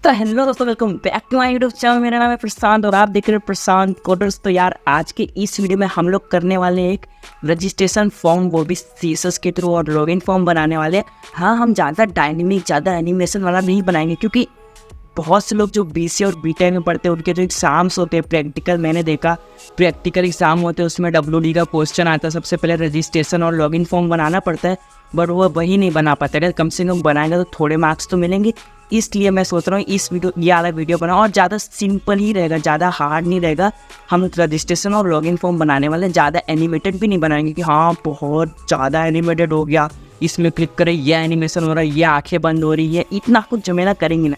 तो हेलो दोस्तों, welcome back to my YouTube channel. मेरा नाम है प्रशांत और आप देख रहे हैं प्रशांत कोडर्स। तो यार आज के इस वीडियो में हम लोग करने वाले हैं एक रजिस्ट्रेशन फॉर्म, वो भी सीएसएस के थ्रू, और लॉगिन फॉर्म बनाने वाले हैं। हाँ, हम ज़्यादा डायनेमिक, ज़्यादा एनिमेशन वाला नहीं बनाएंगे, क्योंकि बहुत से लोग जो बीसीए और बीटेक में पढ़ते हैं उनके जो एग्ज़ाम्स होते हैं प्रैक्टिकल, मैंने देखा प्रैक्टिकल एग्ज़ाम होते हैं उसमें डब्ल्यूडी का क्वेश्चन आता है। सबसे पहले रजिस्ट्रेशन और लॉगिन फॉर्म बनाना पड़ता है, बट वो वही नहीं बना पाते। अगर कम से कम बनाएंगे तो थोड़े मार्क्स तो मिलेंगे। इसलिए मैं सोच रहा हूँ इस वीडियो, ये वाला वीडियो बनाऊँ, और ज़्यादा सिंपल ही रहेगा, ज़्यादा हार्ड नहीं रहेगा। हम रजिस्ट्रेशन और लॉगिन फॉर्म बनाने वाले हैं, ज़्यादा एनिमेटेड भी नहीं बनाएंगे कि हाँ बहुत ज़्यादा एनिमेटेड हो गया, इसमें क्लिक करें ये एनिमेशन हो रहा है, ये आंखें बंद हो रही है, इतना कुछ झमेला करेंगे ना।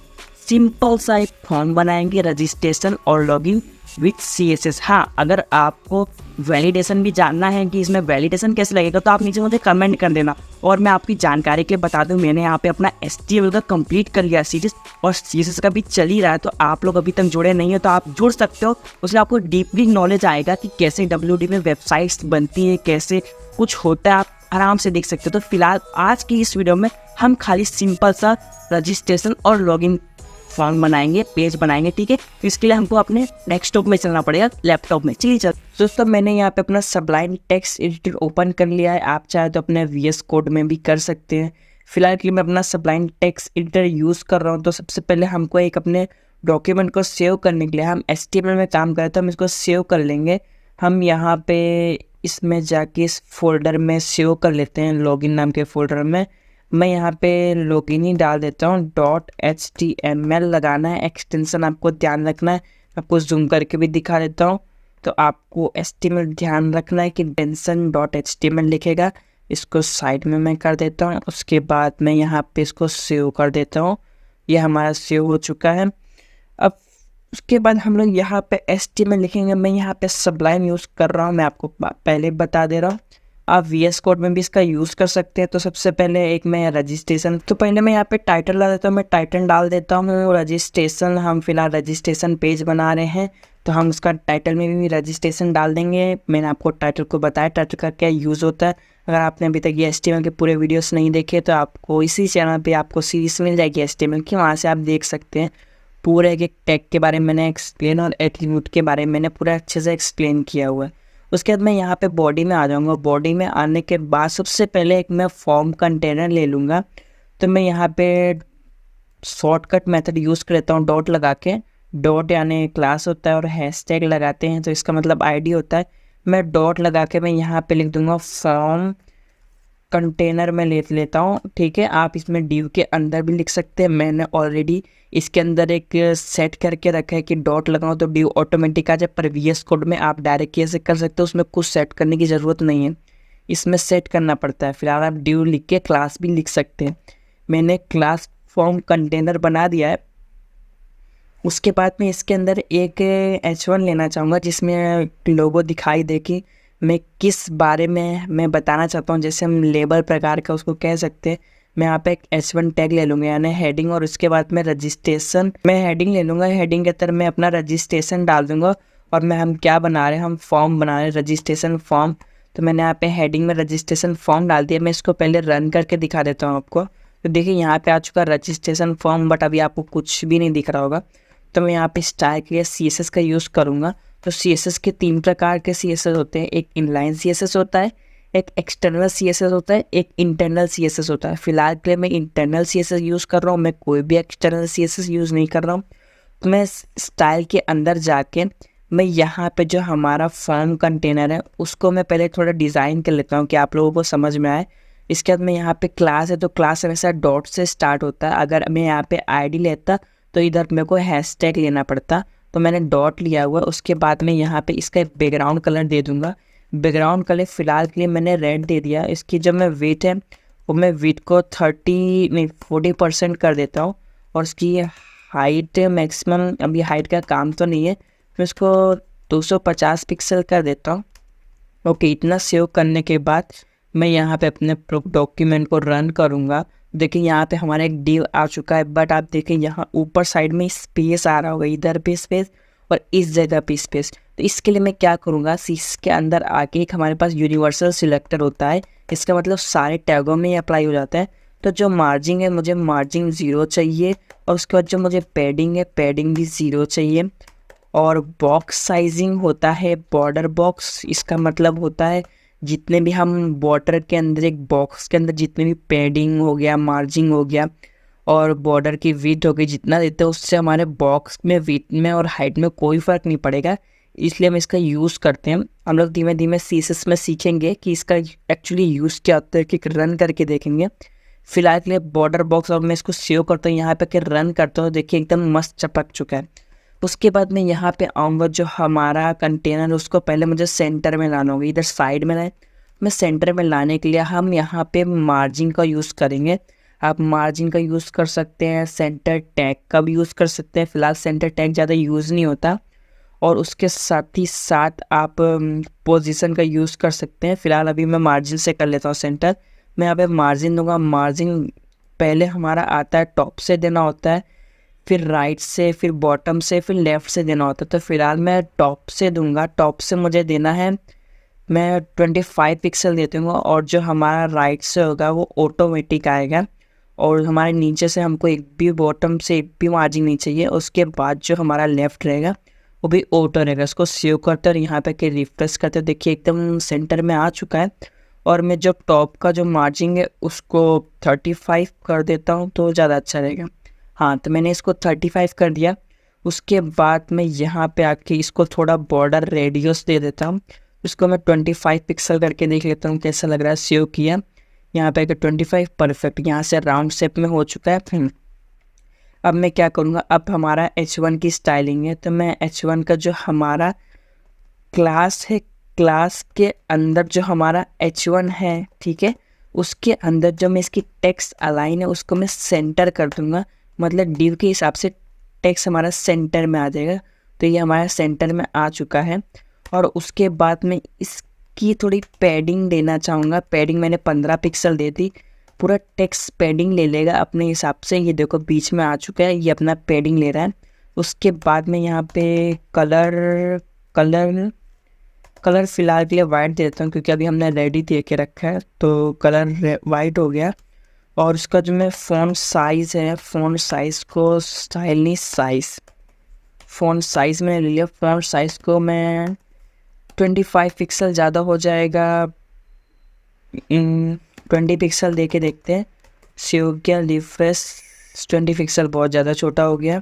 सिंपल सा एक फॉर्म बनाएंगे, रजिस्ट्रेशन और लॉगिन विथ सीएसएस। हाँ, अगर आपको वैलिडेशन भी जानना है कि इसमें वैलिडेशन कैसे लगेगा तो आप नीचे मुझे कमेंट कर देना। और मैं आपकी जानकारी के लिए बता दूं, मैंने यहाँ पे अपना HTML का कंप्लीट कर लिया सीरीज, और सीएसएस का भी चल ही रहा है। तो आप लोग अभी तक जुड़े नहीं हो तो आप जुड़ सकते हो, उसमें आपको डीपली नॉलेज आएगा कि कैसे WD में वेबसाइट्स बनती है, कैसे कुछ होता है, आप आराम से देख सकते हो। तो फिलहाल आज की इस वीडियो में हम खाली सिंपल सा रजिस्ट्रेशन और लॉगिन फॉर्म बनाएंगे, पेज बनाएंगे, ठीक है। तो इसके लिए हमको अपने डेस्कटॉप में चलना पड़ेगा, लैपटॉप में। चलिए चल दोस्तों, मैंने यहाँ पे अपना सबलाइन टेक्स्ट एडिटर ओपन कर लिया है। आप चाहे तो अपने VS कोड में भी कर सकते हैं। फिलहाल के लिए मैं अपना सबलाइन टेक्स्ट एडिटर यूज़ कर रहा हूँ। तो सबसे पहले हमको एक अपने डॉक्यूमेंट को सेव करने के लिए, हम HTML में काम कर रहे थे, हम इसको सेव कर लेंगे। हम यहाँ पे इसमें जाके इस फोल्डर में सेव कर लेते हैं, लॉगिन नाम के फोल्डर में। मैं यहाँ पे लॉगिन ही डाल देता हूँ, .html लगाना है, एक्सटेंशन आपको ध्यान रखना है। आपको जूम करके भी दिखा देता हूँ। तो आपको HTML ध्यान रखना है कि टेंशन .html लिखेगा। इसको साइड में मैं कर देता हूँ। उसके बाद मैं यहाँ पे इसको सेव कर देता हूँ। ये हमारा सेव हो चुका है। अब उसके बाद हम लोग यहाँ पे HTML लिखेंगे। मैं यहाँ पे सबलाइन यूज़ कर रहा हूँ, मैं आपको पहले बता दे रहा हूँ। आप VS कोड में भी इसका यूज़ कर सकते हैं। तो सबसे पहले एक मैं रजिस्ट्रेशन, तो पहले मैं यहाँ पे टाइटल डाल देता हूँ। मैं टाइटल डाल देता हूँ रजिस्ट्रेशन। हम फिलहाल रजिस्ट्रेशन पेज बना रहे हैं, तो हम उसका टाइटल में भी रजिस्ट्रेशन डाल देंगे। मैंने आपको टाइटल को बताया टाइटल का क्या यूज़ होता है। अगर आपने अभी तक ये HTML के पूरे वीडियोस नहीं देखे तो आपको इसी चैनल पे आपको सीरीज मिल जाएगी HTML की, वहाँ से आप देख सकते हैं। पूरे एक टैग के बारे में मैंने एक्सप्लेन, और एट्रीब्यूट के बारे में मैंने पूरा अच्छे से एक्सप्लेन किया हुआ है। उसके बाद मैं यहाँ पे बॉडी में आ जाऊँगा। बॉडी में आने के बाद सबसे पहले एक मैं फॉर्म कंटेनर ले लूँगा। तो मैं यहाँ पे शॉर्टकट मेथड यूज़ कर लेता हूँ, डॉट लगा के। डॉट यानी क्लास होता है, और हैशटैग लगाते हैं तो इसका मतलब ID होता है। मैं डॉट लगा के मैं यहाँ पे लिख दूँगा फॉर्म कंटेनर में ले लेता हूँ, ठीक है। आप इसमें डिव के अंदर भी लिख सकते हैं। मैंने ऑलरेडी इसके अंदर एक सेट करके रखा है कि डॉट लगाओ तो डिव ऑटोमेटिक आ जाए। पर VS कोड में आप डायरेक्ट कैसे कर सकते हो, उसमें कुछ सेट करने की ज़रूरत नहीं है, इसमें सेट करना पड़ता है। फिलहाल आप डिव लिख के क्लास भी लिख सकते हैं। मैंने क्लास फॉर्म कंटेनर बना दिया है। उसके बाद मैं इसके अंदर एक H1 लेना चाहूँगा, जिसमें लोगो दिखाई दे कि मैं किस बारे में मैं बताना चाहता हूँ। जैसे हम लेबल प्रकार का उसको कह सकते हैं। मैं यहाँ पे एक H1 टैग ले लूँगा, यानी हेडिंग, और उसके बाद मैं रजिस्ट्रेशन, मैं हेडिंग ले लूँगा। हेडिंग के अंदर मैं अपना रजिस्ट्रेशन डाल दूँगा। और मैं हम क्या बना रहे हैं, हम फॉर्म बना रहे हैं, रजिस्ट्रेशन फॉर्म। तो मैंने यहाँ पे हेडिंग में रजिस्ट्रेशन फॉर्म डाल दिया। मैं इसको पहले रन करके दिखा देता हूँ आपको। तो देखिए यहाँ पे आ चुका रजिस्ट्रेशन फॉर्म, बट अभी आपको कुछ भी नहीं दिख रहा होगा। तो मैं यहाँ पे स्टाइल के लिए CSS का यूज़ करूँगा। तो CSS के 3 प्रकार के CSS होते हैं। एक इनलाइन CSS होता है, एक एक्सटर्नल CSS होता है, एक इंटरनल CSS होता है। फिलहाल के लिए मैं इंटरनल CSS यूज़ कर रहा हूँ, मैं कोई भी एक्सटर्नल CSS यूज़ नहीं कर रहा हूँ। तो मैं स्टाइल के अंदर जाके मैं यहाँ पे जो हमारा फॉर्म कंटेनर है उसको मैं पहले थोड़ा डिज़ाइन कर लेता हूँ कि आप लोगों को समझ में आए। इसके बाद मैं यहाँ पे क्लास है, तो क्लास हमेशा डॉट से स्टार्ट होता है। अगर मैं यहाँ पे ID लेता तो इधर मेरे को हैशटैग लेना पड़ता, तो मैंने डॉट लिया हुआ। उसके बाद मैं यहाँ पे इसका एक बैकग्राउंड कलर दे दूँगा। बैकग्राउंड कलर फ़िलहाल के लिए मैंने रेड दे दिया। इसकी जब मैं वेट है वो मैं वेट को 40% कर देता हूँ। और इसकी हाइट मैक्सिमम, अभी हाइट का काम तो नहीं है, मैं इसको 250 पिक्सल कर देता हूँ। ओके, इतना सेव करने के बाद मैं यहाँ पे अपने डॉक्यूमेंट को रन करूँगा। देखिए यहाँ पे हमारा एक डिव आ चुका है, बट आप देखिए यहाँ ऊपर साइड में स्पेस आ रहा होगा, इधर पे स्पेस और इस जगह पे स्पेस। तो इसके लिए मैं क्या करूँगा, सीस के अंदर आके एक हमारे पास यूनिवर्सल सिलेक्टर होता है। इसका मतलब सारे टैगों में अप्लाई हो जाता है। तो जो मार्जिन है मुझे मार्जिन 0 चाहिए, और उसके बाद जो मुझे पैडिंग है पैडिंग भी 0 चाहिए। और बॉक्स साइजिंग होता है बॉर्डर बॉक्स, इसका मतलब होता है जितने भी हम बॉर्डर के अंदर एक बॉक्स के अंदर जितने भी पैडिंग हो गया, मार्जिन हो गया और बॉर्डर की विड्थ हो गई, जितना देते हैं उससे हमारे बॉक्स में विड्थ में और हाइट में कोई फ़र्क नहीं पड़ेगा, इसलिए हम इसका यूज़ करते हैं। हम लोग धीमे धीमे सीएसएस में सीखेंगे कि इसका एक्चुअली यूज़ क्या होता है, कि रन करके देखेंगे। फिलहाल के लिए बॉर्डर बॉक्स और मैं इसको सेव करता हूँ यहाँ पे, कि रन करता हूँ, देखिए एकदम मस्त चपक चुका है। उसके बाद मैं यहाँ पे आऊँगा, जो हमारा कंटेनर उसको पहले मुझे सेंटर में लाना होगा, इधर साइड में लाए। मैं सेंटर में लाने के लिए हम यहाँ पे मार्जिन का यूज़ करेंगे। आप मार्जिन का यूज़ कर सकते हैं, सेंटर टैग का भी यूज़ कर सकते हैं। फ़िलहाल सेंटर टैग ज़्यादा यूज़ नहीं होता, और उसके साथ ही साथ आप पोजीशन का यूज़ कर सकते हैं। फ़िलहाल अभी मैं मार्जिन से कर लेता हूँ सेंटर। मैं यहाँ पे मार्जिन दूंगा। मार्जिन पहले हमारा आता है टॉप से देना होता है, फिर राइट से, फिर बॉटम से, फिर लेफ़्ट से देना होता है। तो फ़िलहाल मैं टॉप से दूंगा। टॉप से मुझे देना है, मैं 25 पिक्सल देते हूँ, और जो हमारा राइट से होगा वो ऑटोमेटिक आएगा। और हमारे नीचे से हमको एक भी बॉटम से एक भी मार्जिन नहीं चाहिए। उसके बाद जो हमारा लेफ़्ट रहेगा वो भी ऑटो रहेगा। इसको सेव करते और यहाँ पे के रिफ्रेश करते, देखिए एकदम सेंटर में आ चुका है। और मैं जो टॉप का जो मार्जिन है उसको 35 कर देता हूँ तो ज़्यादा अच्छा रहेगा। हाँ, तो मैंने इसको 35 कर दिया। उसके बाद मैं यहाँ पे आके इसको थोड़ा बॉर्डर रेडियस दे देता हूँ। इसको मैं 25 पिक्सल करके देख लेता हूँ कैसा लग रहा है। सेव किया, यहाँ पे 25 परफेक्ट, यहाँ से राउंड शेप में हो चुका है। अब मैं क्या करूँगा, अब हमारा H1 की स्टाइलिंग है, तो मैं H1 का जो हमारा क्लास है, क्लास के अंदर जो हमारा H1 है, ठीक है, उसके अंदर जो मैं इसकी टेक्स्ट अलाइन है उसको मैं सेंटर कर दूँगा। मतलब डिव के हिसाब से टेक्स्ट हमारा सेंटर में आ जाएगा। तो ये हमारा सेंटर में आ चुका है। और उसके बाद मैं इसकी थोड़ी पैडिंग देना चाहूँगा। पैडिंग मैंने 15 पिक्सल दे दी। पूरा टेक्स्ट पैडिंग ले लेगा अपने हिसाब से। ये देखो बीच में आ चुका है, ये अपना पैडिंग ले रहा है। उसके बाद में यहाँ पे कलर फ़िलहाल के लिए वाइट देता हूँ, क्योंकि अभी हमने रेडी दे के रखा है, तो कलर वाइट हो गया। और उसका जो मैं फ़ॉन्ट साइज़ है, फ़ॉन्ट साइज़ को स्टाइल नहीं साइज़, फ़ॉन्ट साइज़ मैंने ले लिया। फ़ॉन्ट साइज़ को मैं 25 पिक्सल ज़्यादा हो जाएगा, 20 पिक्सल दे के देखते हैं। सेव किया, रिफ्रेश, 20 पिक्सल बहुत ज़्यादा छोटा हो गया,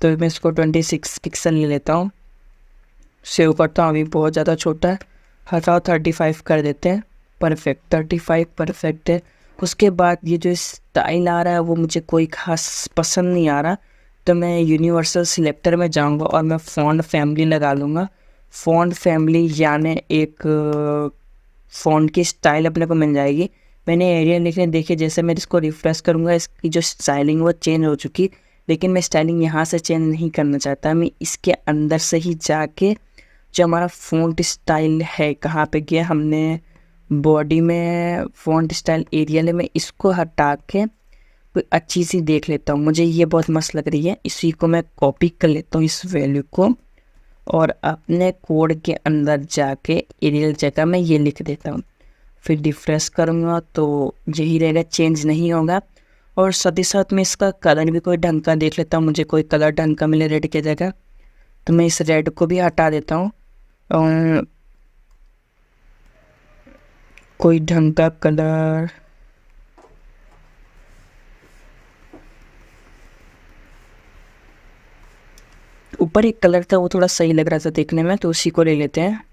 तो मैं इसको 26 पिक्सल ले लेता हूँ। सेव करता हूँ, अभी बहुत ज़्यादा छोटा है, हटाओ 35 कर देते हैं। परफेक्ट, 35 परफेक्ट है। उसके बाद ये जो स्टाइल आ रहा है वो मुझे कोई ख़ास पसंद नहीं आ रहा, तो मैं यूनिवर्सल सिलेक्टर में जाऊँगा और मैं फ़ॉन्ट फैमिली लगा लूँगा। फ़ॉन्ट फैमिली यानी एक फ़ॉन्ट की स्टाइल अपने को मिल जाएगी। मैंने एरियल लिखने देखे, जैसे मैं इसको रिफ्रेश करूँगा इसकी जो स्टाइलिंग वो चेंज हो चुकी, लेकिन मैं स्टाइलिंग यहाँ से चेंज नहीं करना चाहता। मैं इसके अंदर से ही जाके जो हमारा फ़ॉन्ट स्टाइल है, कहाँ पे गया हमने, बॉडी में फ़ॉन्ट स्टाइल एरियल में, इसको हटा के कोई अच्छी सी देख लेता हूँ। मुझे ये बहुत मस्त लग रही है, इसी को मैं कॉपी कर लेता हूँ इस वैल्यू को, और अपने कोड के अंदर जाके एरियल जगह में ये लिख देता हूँ। फिर रिफ्रेश करूँगा तो यही रहेगा, चेंज नहीं होगा। और साथ ही साथ मैं इसका कलर भी कोई ढंग का देख लेता हूँ, मुझे कोई कलर ढंग का मिले रेड की जगह, तो मैं इस रेड को भी हटा देता हूँ। और कोई ढंग का कलर, ऊपर एक कलर था वो थोड़ा सही लग रहा था देखने में, तो उसी को ले लेते हैं।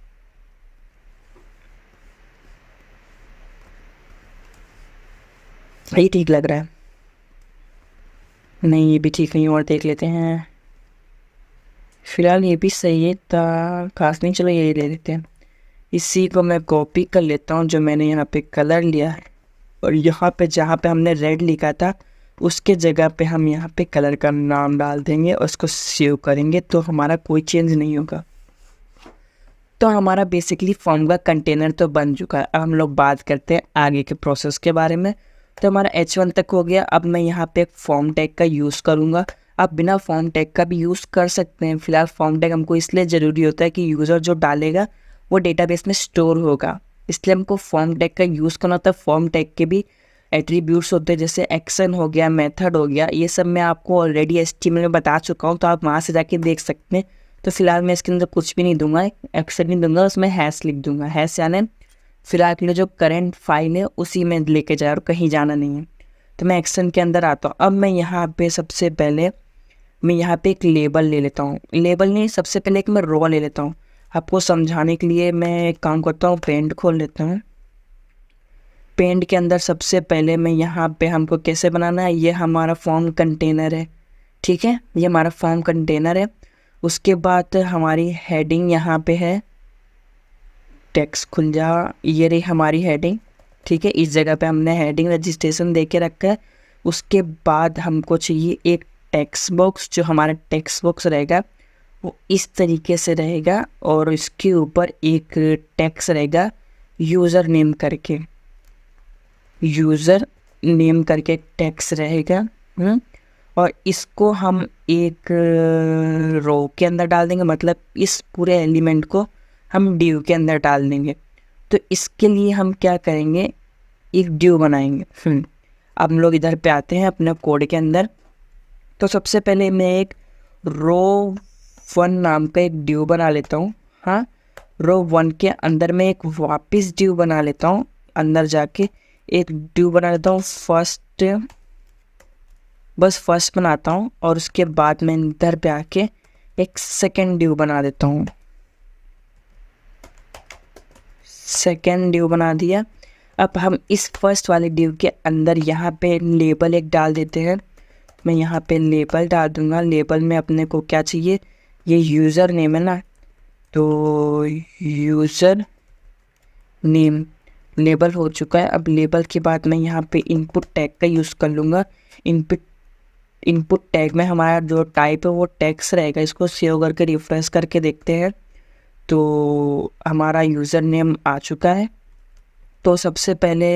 ये ठीक लग रहा है, नहीं ये भी ठीक नहीं, और देख लेते हैं। फिलहाल ये भी सही है, था खास नहीं, चलो ये ले लेते हैं। इसी को मैं कॉपी कर लेता हूँ, जो मैंने यहाँ पे कलर लिया है, और यहाँ पे जहाँ पे हमने रेड लिखा था उसके जगह पे हम यहाँ पे कलर का नाम डाल देंगे और उसको सेव करेंगे, तो हमारा कोई चेंज नहीं होगा। तो हमारा बेसिकली फॉर्म का कंटेनर तो बन चुका है। अब हम लोग बात करते हैं आगे के प्रोसेस के बारे में। तो हमारा H1 तक हो गया। अब मैं यहाँ पे एक फॉर्म टैग का यूज़ करूँगा। आप बिना फॉर्म टैग का भी यूज़ कर सकते हैं। फिलहाल फॉर्म टैग हमको इसलिए ज़रूरी होता है कि यूज़र जो डालेगा वो डेटाबेस में स्टोर होगा, इसलिए हमको फॉर्म टैग का यूज़ करना होता है। फॉर्म टैग के भी एट्रीब्यूट्स होते हैं, जैसे एक्शन हो गया, मेथड हो गया, ये सब मैं आपको ऑलरेडी HTML में बता चुका हूँ, तो आप वहाँ से जाके देख सकते हैं। तो फिलहाल मैं इसके अंदर कुछ भी नहीं दूंगा, एक्शन नहीं दूंगा, उसमें हैश लिख दूंगा। हैश यानी फिलहाल के लिए जो करंट फाइल है उसी में लेके जाए और कहीं जाना नहीं है। तो मैं एक्शन के अंदर आता हूँ। अब मैं यहाँ पे सबसे पहले मैं यहाँ पे एक लेबल ले लेता हूँ। लेबल नहीं, सबसे पहले एक मैं रो ले लेता हूँ। आपको समझाने के लिए मैं एक काम करता हूँ, पेंट खोल लेता हूँ। पेंट के अंदर सबसे पहले मैं यहाँ पे हमको कैसे बनाना है, ये हमारा फॉर्म कंटेनर है, ठीक है, ये हमारा फॉर्म कंटेनर है। उसके बाद हमारी हेडिंग यहाँ पे है, टेक्स्ट खुल जा, ये रही हमारी हेडिंग, ठीक है। इस जगह पे हमने हेडिंग रजिस्ट्रेशन दे के रखा है। उसके बाद हमको चाहिए एक टेक्स्ट बॉक्स। जो हमारा टेक्स्ट बॉक्स रहेगा वो इस तरीके से रहेगा और इसके ऊपर एक टेक्स्ट रहेगा यूज़र नेम करके, यूज़र नेम करके एक टेक्स्ट रहेगा। और इसको हम एक रो के अंदर डाल देंगे, मतलब इस पूरे एलिमेंट को हम डिव के अंदर डाल देंगे। तो इसके लिए हम क्या करेंगे, एक डिव बनाएंगे। अब हम लोग इधर पे आते हैं अपने कोड के अंदर। तो सबसे पहले मैं एक रो1 नाम का एक डिव बना लेता हूँ। हाँ, रो1 के अंदर मैं एक वापस डिव बना लेता हूँ, अंदर जाके एक डिव बना लेता हूँ फर्स्ट, बस फर्स्ट बनाता हूँ। और उसके बाद मैं इधर पे आके एक सेकेंड डिव बना देता हूँ। सेकेंड डिव बना दिया। अब हम इस फर्स्ट वाले डिव के अंदर यहाँ पे लेबल एक डाल देते हैं। मैं यहाँ पे लेबल डाल दूँगा। लेबल में अपने को क्या चाहिए, ये यूज़र नेम है ना, तो यूज़र नेम लेबल हो चुका है। अब लेबल के बाद मैं यहाँ पे इनपुट टैग का यूज़ कर लूँगा। इनपुट टैग में हमारा जो टाइप है वो टेक्स्ट रहेगा। इसको सेव करके रिफ्रेश करके देखते हैं, तो हमारा यूज़र नेम आ चुका है। तो सबसे पहले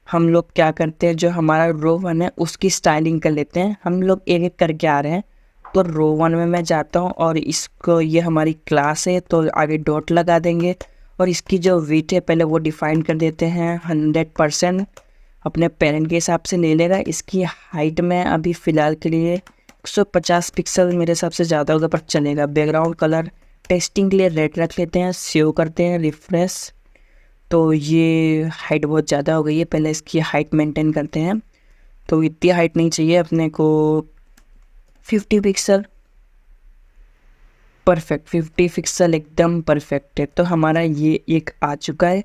हम लोग क्या करते हैं, जो हमारा रो1 है उसकी स्टाइलिंग कर लेते हैं। हम लोग एक एक करके आ रहे हैं। तो रो1 में मैं जाता हूँ और इसको, ये हमारी क्लास है तो आगे डॉट लगा देंगे। और इसकी जो वेट है पहले वो डिफ़ाइन कर देते हैं 100%, अपने पेरेंट के हिसाब से ले लेगा। इसकी हाइट में अभी फ़िलहाल के लिए 150 पिक्सल मेरे हिसाब से ज़्यादा होगा पर चलेगा। बैकग्राउंड कलर टेस्टिंग के लिए रेड रख लेते हैं, सेव करते हैं, रिफ्रेश। तो ये हाइट बहुत ज़्यादा हो गई है, पहले इसकी हाइट मेंटेन करते हैं। तो इतनी हाइट नहीं चाहिए अपने को, 50 पिक्सल परफेक्ट, 50 पिक्सल एकदम परफेक्ट है। तो हमारा ये एक आ चुका है।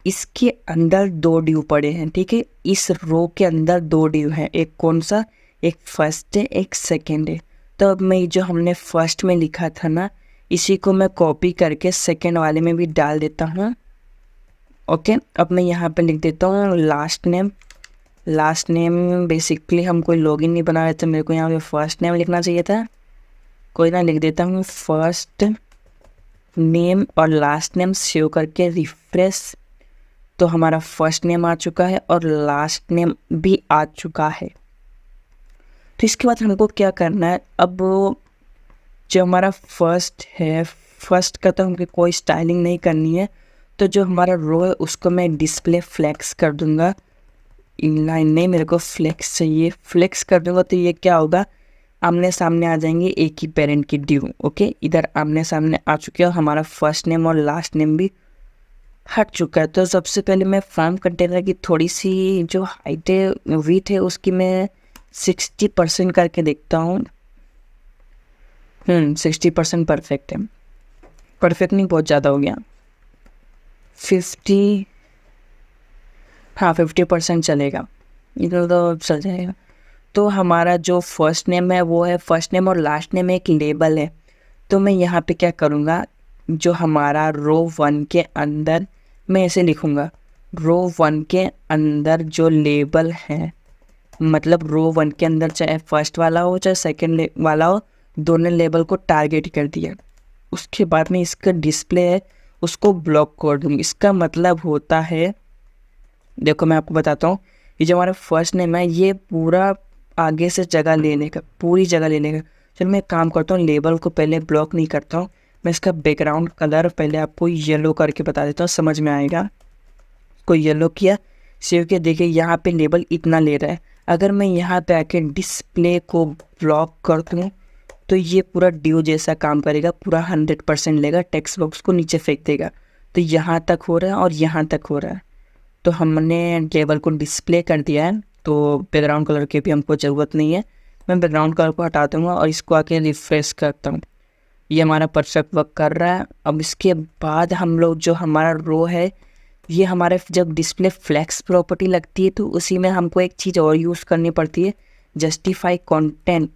इसके अंदर 2 डिव पड़े हैं, ठीक है। इस रो के अंदर 2 डिव हैं, एक कौन सा, एक फर्स्ट है, एक सेकेंड है। तो अब मैं जो हमने फर्स्ट में लिखा था ना, इसी को मैं कॉपी करके सेकेंड वाले में भी डाल देता हूँ। ओके, अब मैं यहाँ पे लिख देता हूँ last name. Last name basically हम कोई लॉगिन नहीं बना रहे थे, मेरे को यहाँ पे फर्स्ट नेम लिखना चाहिए था। कोई ना, लिख देता हूँ फर्स्ट नेम और लास्ट नेम, सेव करके रिफ्रेश। तो हमारा फर्स्ट नेम आ चुका है और लास्ट नेम भी आ चुका है। तो इसके बाद हमको क्या करना है, अब जो हमारा फर्स्ट है, फर्स्ट का तो हमको कोई स्टाइलिंग नहीं करनी है। तो जो हमारा रो है उसको मैं डिस्प्ले फ्लेक्स कर दूंगा। इनलाइन नहीं, मेरे को फ्लेक्स चाहिए। फ्लेक्स कर दूंगा तो ये क्या होगा, आमने सामने आ जाएंगे एक ही पेरेंट की डिव। ओके, इधर आमने सामने आ चुके हैं, हमारा फर्स्ट नेम और लास्ट नेम भी हट चुका है। तो सबसे पहले मैं फॉर्म कंटेनर की थोड़ी सी जो हाइट है, विड्थ है, उसकी मैं 60% करके देखता हूँ। 60% परफेक्ट है। परफेक्ट नहीं, बहुत ज़्यादा हो गया। 50, हाँ 50% चलेगा, इधर तो चल जाएगा। तो हमारा जो फर्स्ट नेम है वो है, फर्स्ट नेम और लास्ट नेम एक लेबल है। तो मैं यहाँ पे क्या करूँगा, जो हमारा रो1 के अंदर मैं ऐसे लिखूँगा, रो1 के अंदर जो लेबल है, मतलब रो1 के अंदर चाहे फर्स्ट वाला हो चाहे सेकेंड वाला हो, दोनों लेबल को टारगेट कर दिया। उसके बाद में इसका डिस्प्ले है उसको ब्लॉक कर दूँगी। इसका मतलब होता है, देखो मैं आपको बताता हूँ, ये जो हमारा फर्स्ट नेम है ये पूरा आगे से जगह लेने का, पूरी जगह लेने का। चलो मैं एक काम करता हूँ, लेबल को पहले ब्लॉक नहीं करता हूँ, मैं इसका बैकग्राउंड कलर पहले आपको येलो करके बता देता हूँ, समझ में आएगा। को येलो किया, सेव के देखिए यहाँ पे लेबल इतना ले रहा है। अगर मैं यहाँ पे आके डिस्प्ले को ब्लॉक कर दूँ तो ये पूरा ड्यू जैसा काम करेगा, पूरा 100% लेगा, टेक्स्ट बॉक्स को नीचे फेंक देगा। तो यहाँ तक हो रहा है और यहाँ तक हो रहा है। तो हमने लेबल को डिस्प्ले कर दिया है, तो बैकग्राउंड कलर की भी हमको ज़रूरत नहीं है। मैं बैकग्राउंड कलर को हटा दूँगा और इसको आके रिफ्रेश करता हूँ। ये हमारा परफेक्ट वर्क कर रहा है। अब इसके बाद हम लोग जो हमारा रो है, ये हमारे जब डिस्प्ले फ्लेक्स प्रॉपर्टी लगती है तो उसी में हमको एक चीज़ और यूज़ करनी पड़ती है, जस्टिफाई कंटेंट।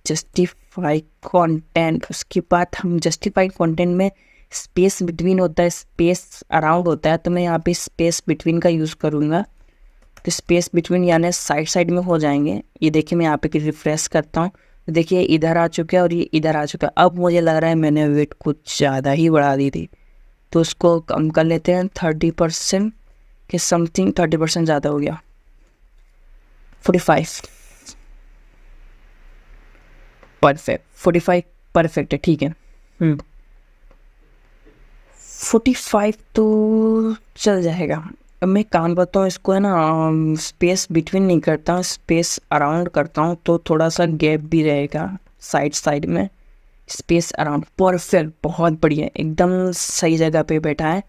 जस्टिफाई कंटेंट, उसके बाद हम जस्टिफाई कंटेंट में स्पेस बिटवीन होता है, स्पेस अराउंड होता है, तो मैं यहाँ पे स्पेस बिटवीन का यूज़ करूँगा। तो स्पेस बिटवीन यानी साइड साइड में हो जाएंगे। ये देखिए मैं यहाँ पे रिफ्रेश करता हूँ तो देखिए इधर आ चुका है और ये इधर आ चुका है। अब मुझे लग रहा है मैंने वेट कुछ ज़्यादा ही बढ़ा दी थी, तो उसको कम कर लेते हैं 30% के समथिंग। 30% ज़्यादा हो गया, 45 परफेक्ट। 45 परफेक्ट है, ठीक है। 45 तो चल जाएगा। अब मैं काम करता हूँ, इसको है ना स्पेस बिटवीन नहीं करता हूँ, स्पेस अराउंड करता हूँ, तो थोड़ा सा गैप भी रहेगा साइड साइड में। स्पेस अराउंड, परफेक्ट, बहुत बढ़िया, एकदम सही जगह पे बैठा है।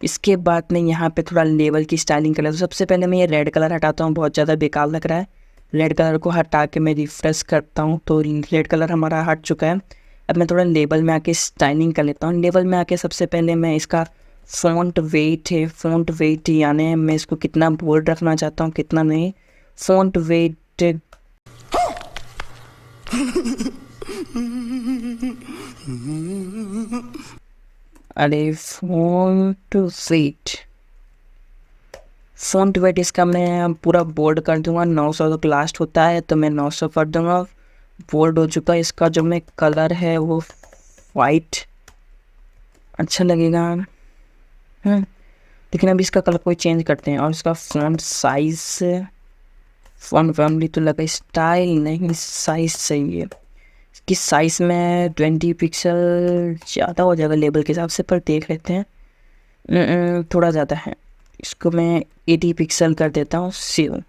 इसके बाद मैं यहाँ पे थोड़ा लेवल की स्टाइलिंग कर लेता हूँ। सबसे पहले मैं ये रेड कलर हटाता हूँ, बहुत ज़्यादा बेकार लग रहा है। रेड कलर को हटा के मैं रिफ्रेश करता हूँ तो रेड कलर हमारा हट चुका है। अब मैं थोड़ा लेबल में आके स्टाइलिंग कर लेता हूँ। लेबल में आके सबसे पहले मैं इसका फ़ॉन्ट वेट है, फ़ॉन्ट वेट यानी मैं इसको कितना बोल्ड रखना चाहता हूँ कितना नहीं। फ़ॉन्ट वेट अरे फ़ॉन्ट वेट इसका मैं पूरा बोल्ड कर दूंगा। 900 तक लास्ट होता है तो मैं 900 कर दूंगा। बोल्ड हो चुका है। इसका जो मैं कलर है वो वाइट अच्छा लगेगा। लेकिन अभी इसका कलर कोई चेंज करते हैं। और इसका फ़ॉन्ट साइज़, फ़ॉन्ट फैमिली तो लगा, स्टाइल नहीं साइज़ सही है। इसकी साइज़ में 20 पिक्सल ज़्यादा हो जाएगा लेबल के हिसाब से, पर देख लेते हैं। थोड़ा ज़्यादा है, इसको मैं 80 पिक्सल कर देता हूँ। सेव।